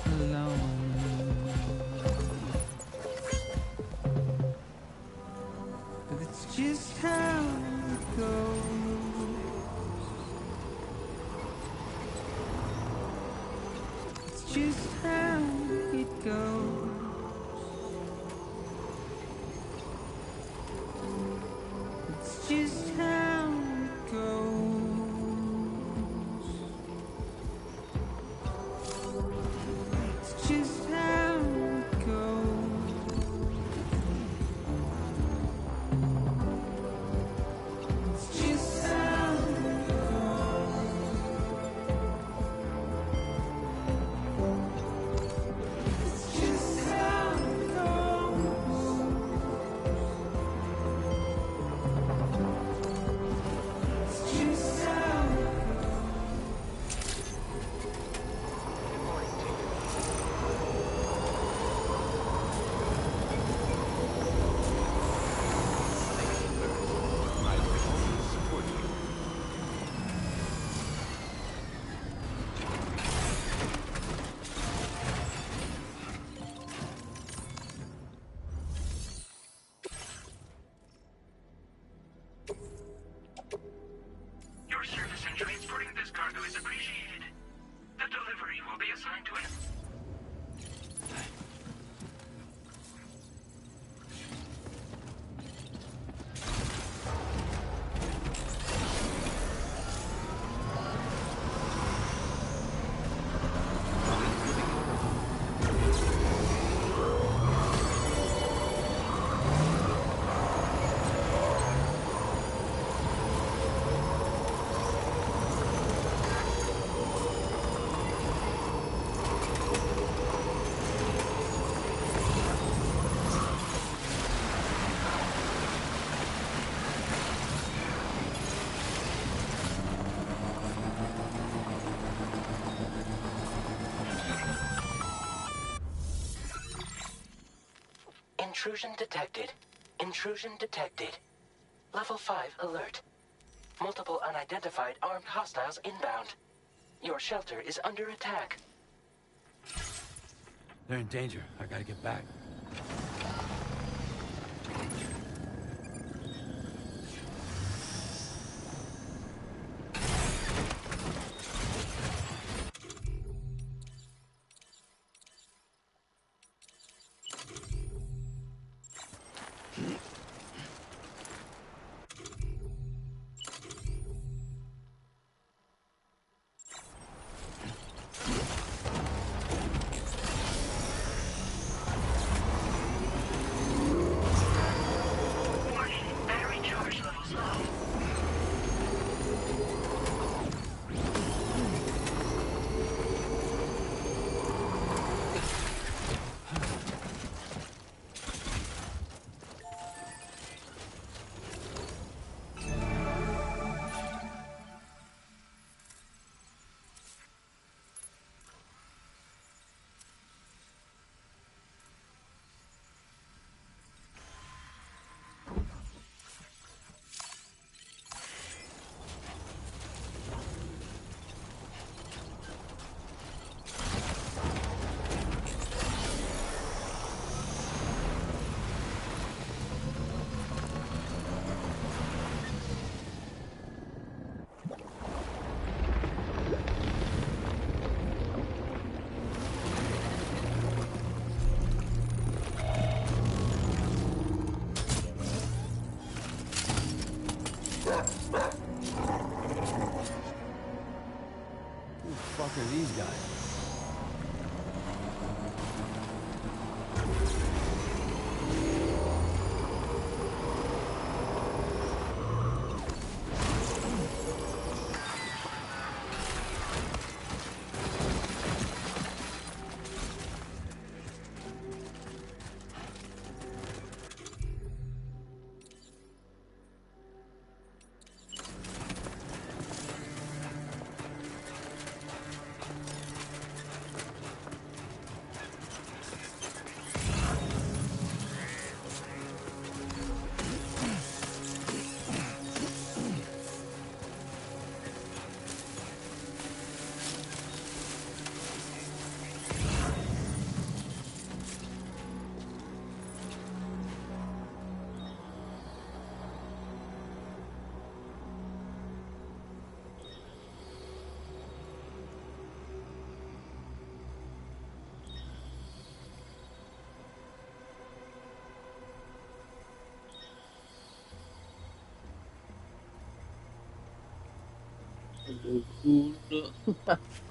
alone. But it's just how it goes. It's just how it goes. It's just how it goes. It's just how it goes. It's just how it goes. It's just how it goes. It's just how it goes. Your service in transporting this cargo is appreciated. The delivery will be assigned to an... Intrusion detected. Intrusion detected. Level 5 alert. Multiple unidentified armed hostiles inbound. Your shelter is under attack. They're in danger. I gotta get back.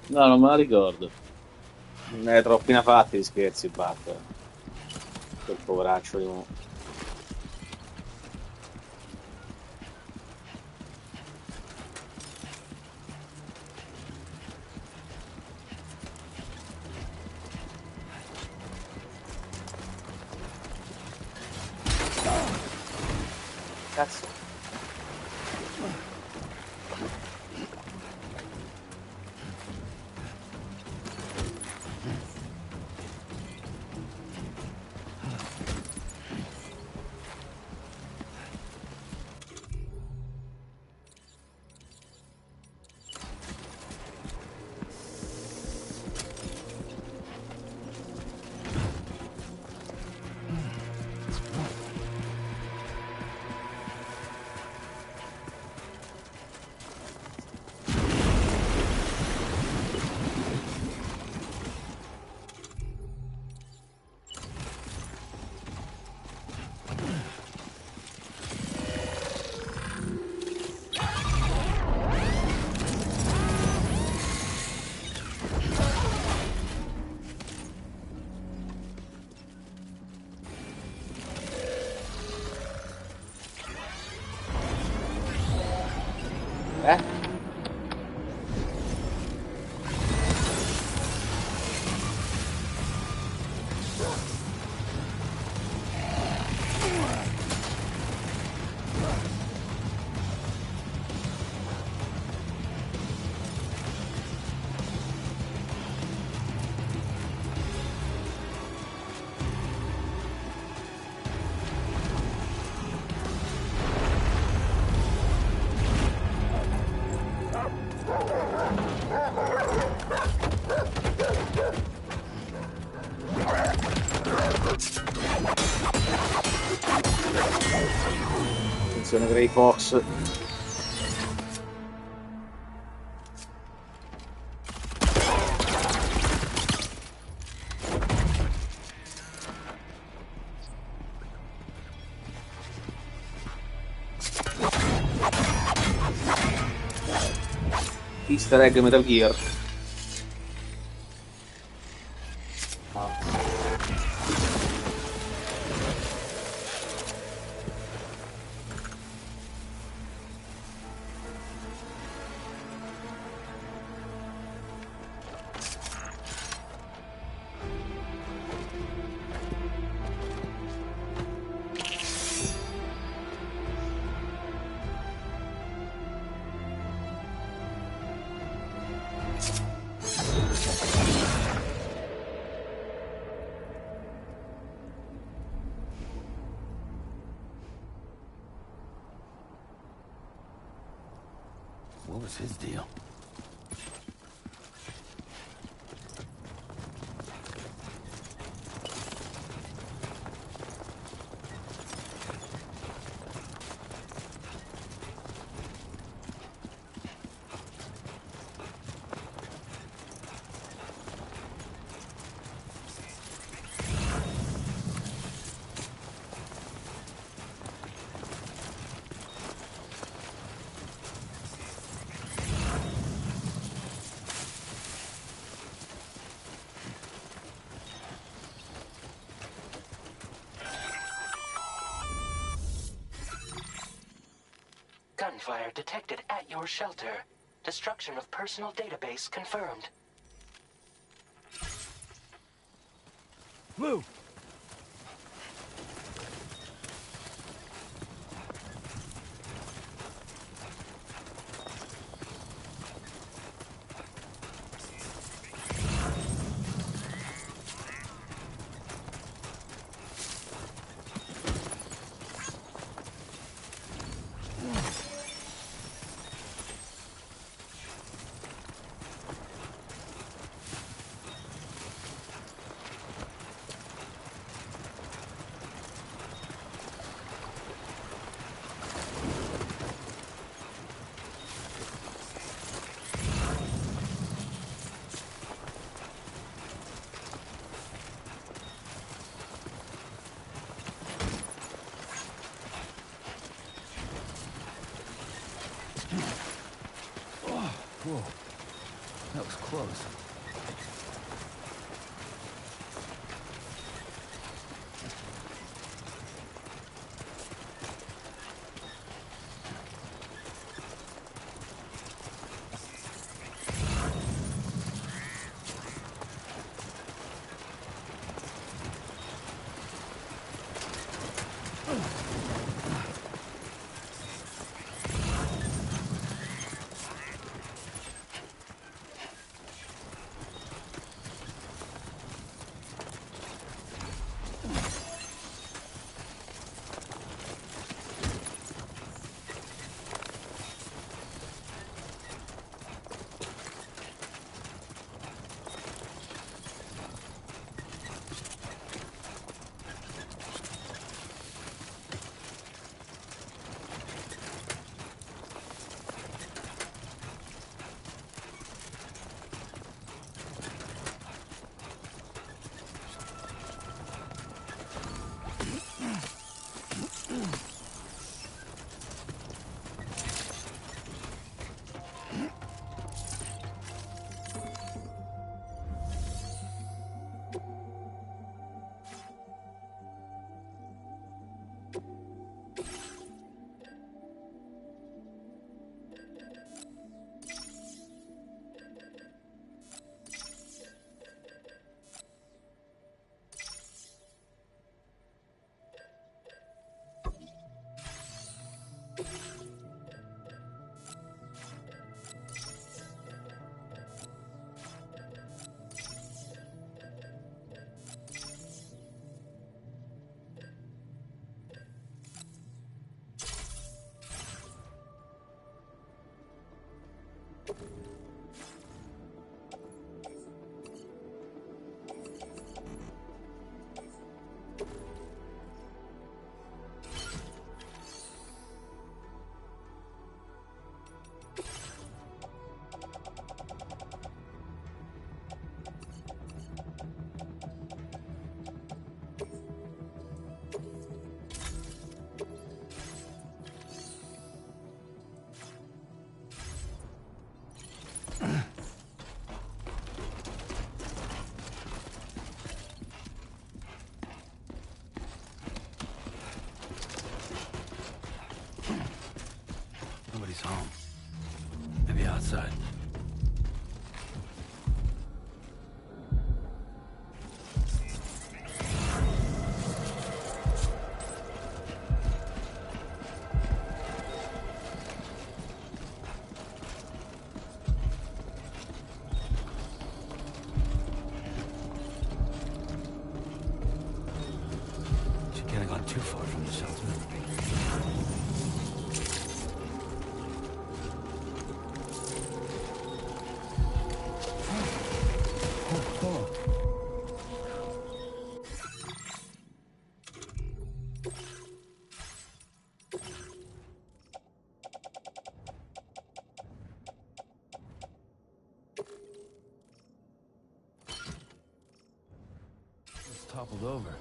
No, non me la ricordo. Ne è troppi ne ha fatti di scherzi, Bart. Quel poveraccio di mo. Cazzo. Attenzione Grey Fox. Easter egg Metal Gear. What was his deal? Gunfire detected at your shelter. Destruction of personal database confirmed. Blue! Whoa. That was close. Nobody's home. Maybe outside. She can't have gone too far from the shelter. It's toppled over.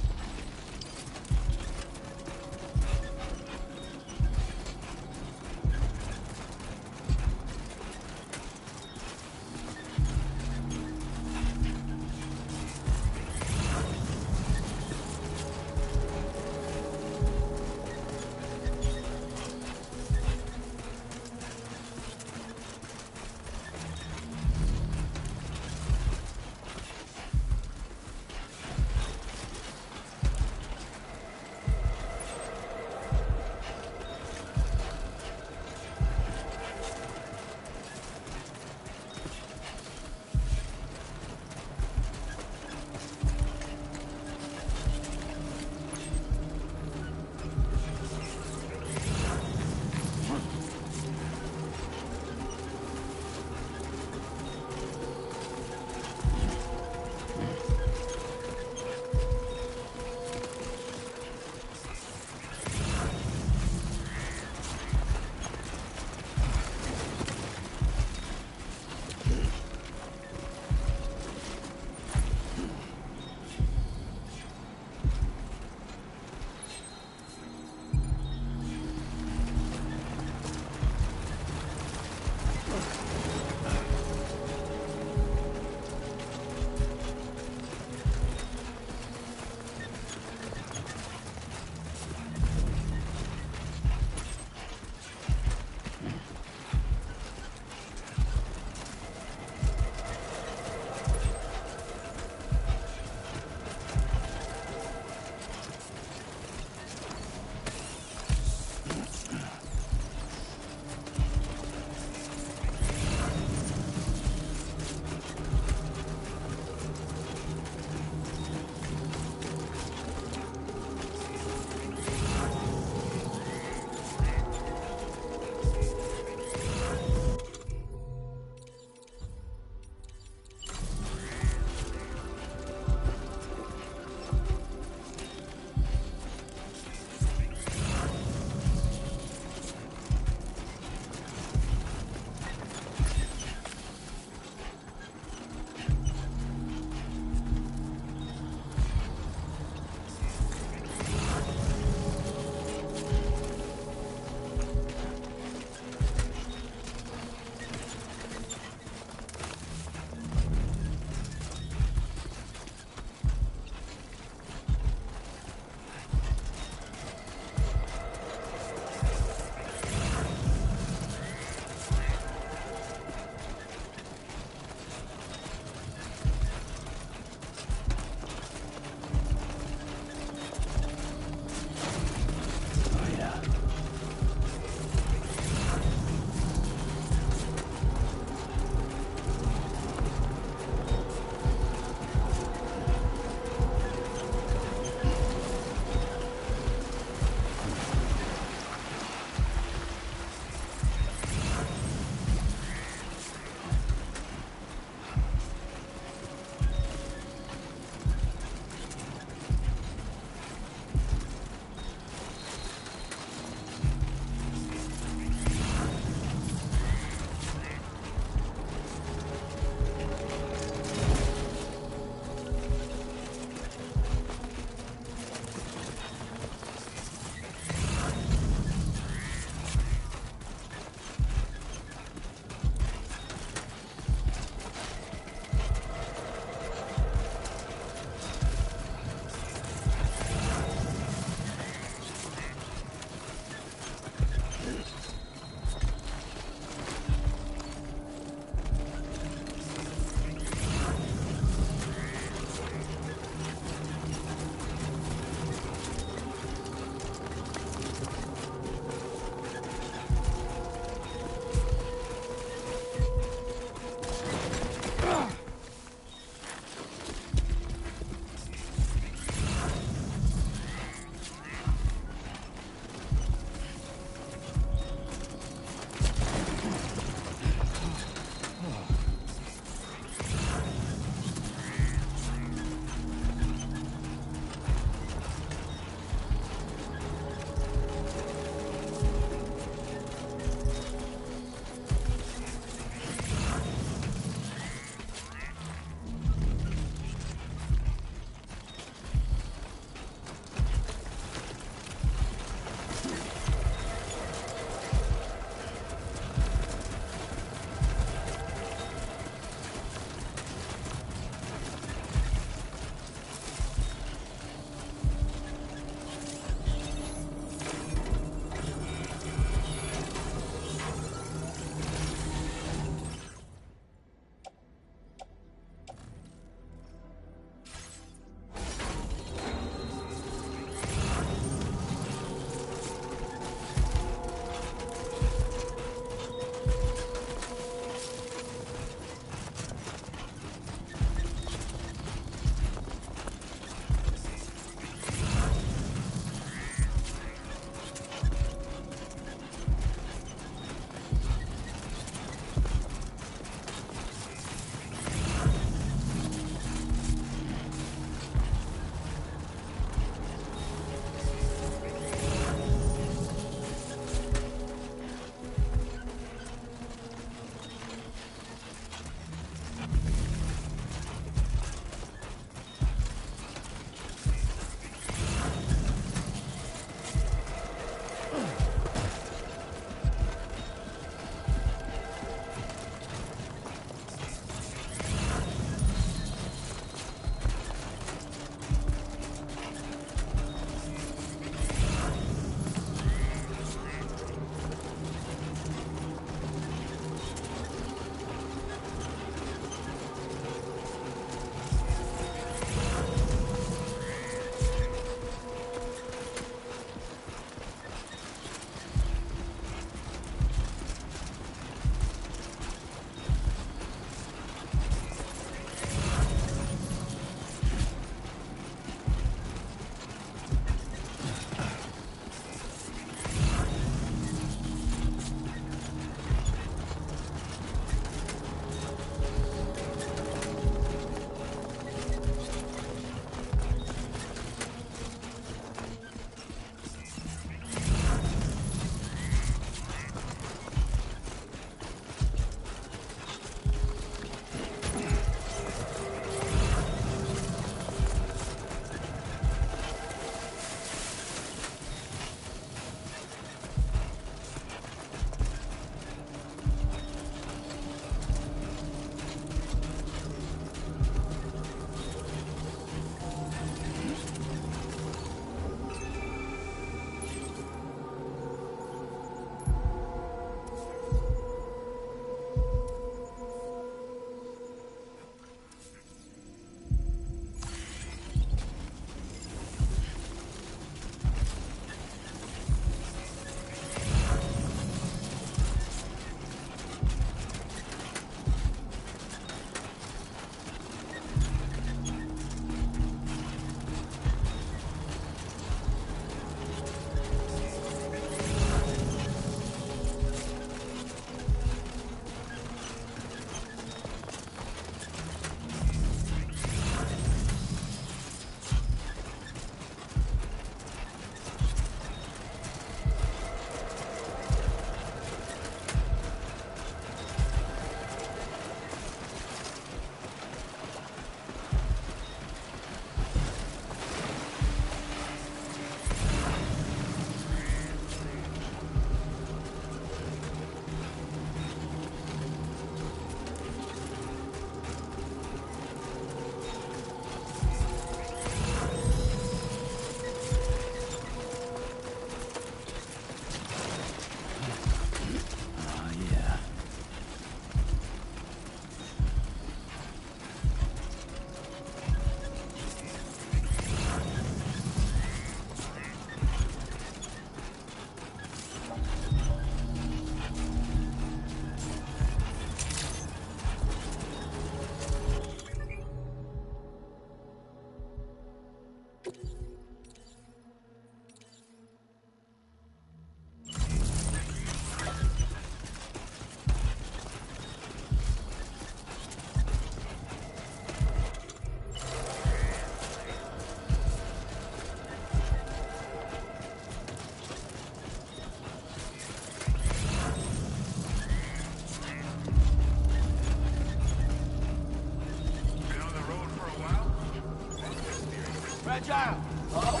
child. Oh.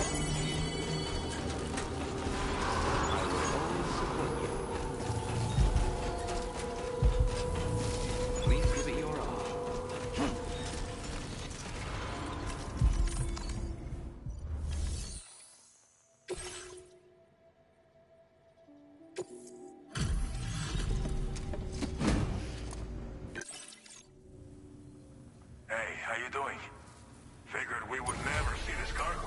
Please give it your all. Hey, how you doing? Figured we would never see this cargo.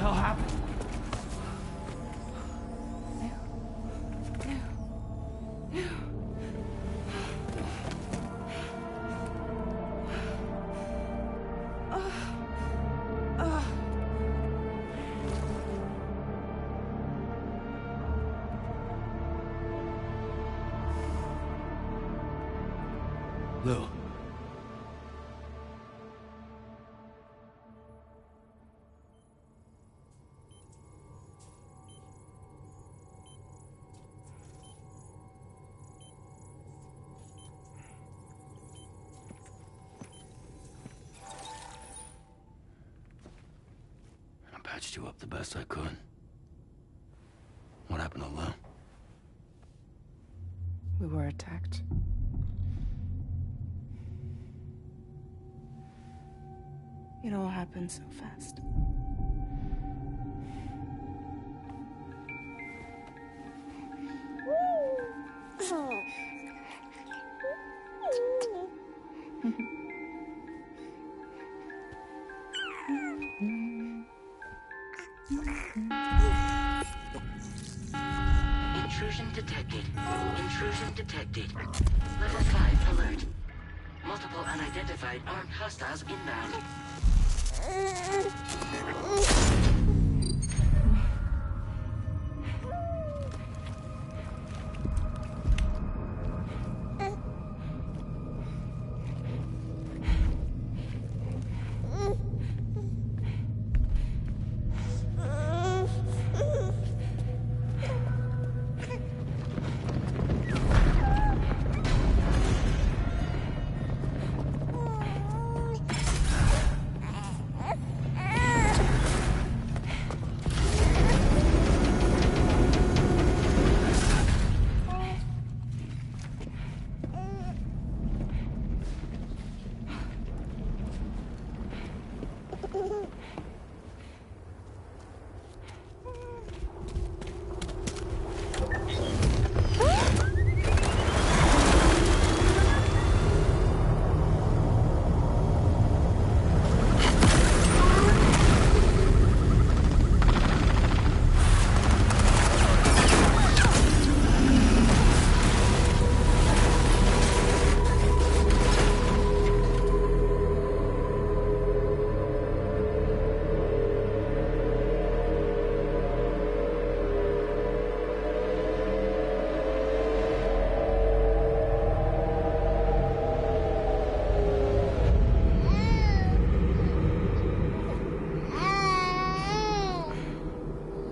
hell happened? Lou. I patched you up the best I could. What happened to Lou? We were attacked. It all happened so fast. Intrusion detected. Intrusion detected. Level 5 alert. Multiple unidentified armed hostiles inbound.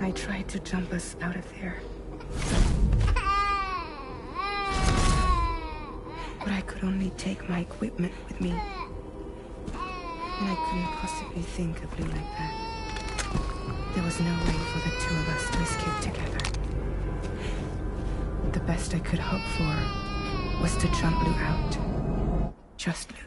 I tried to jump us out of there. But I could only take my equipment with me. And I couldn't possibly think of Lou like that. There was no way for the two of us to escape together. The best I could hope for was to jump Lou out. Just Lou.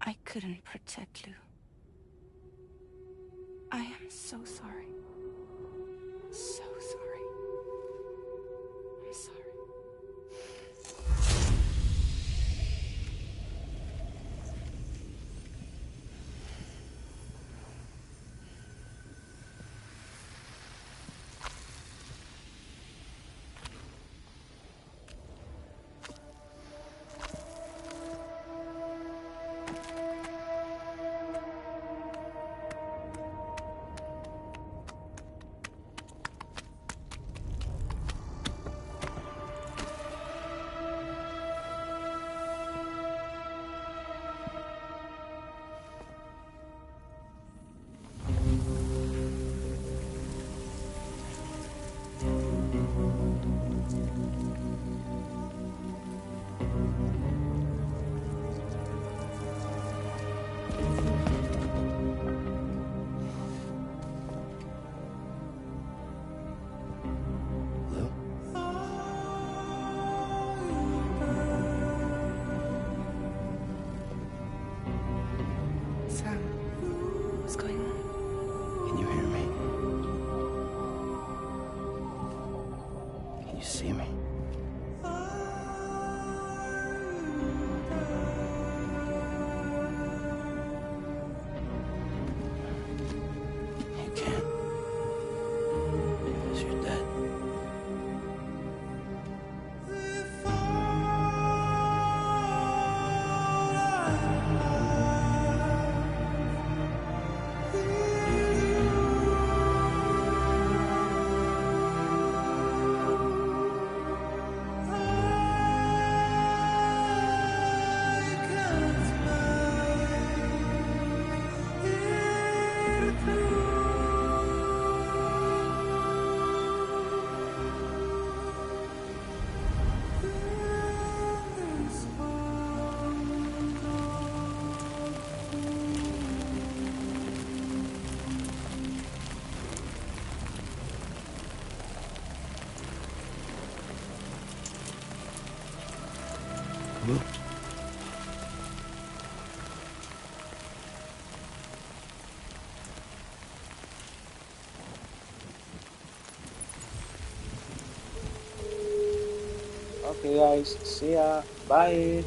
I couldn't protect Lou. I am so sorry. So sorry. I'm sorry. see me? You can't. Because you're dead. Hello? Okay guys, see ya, bye.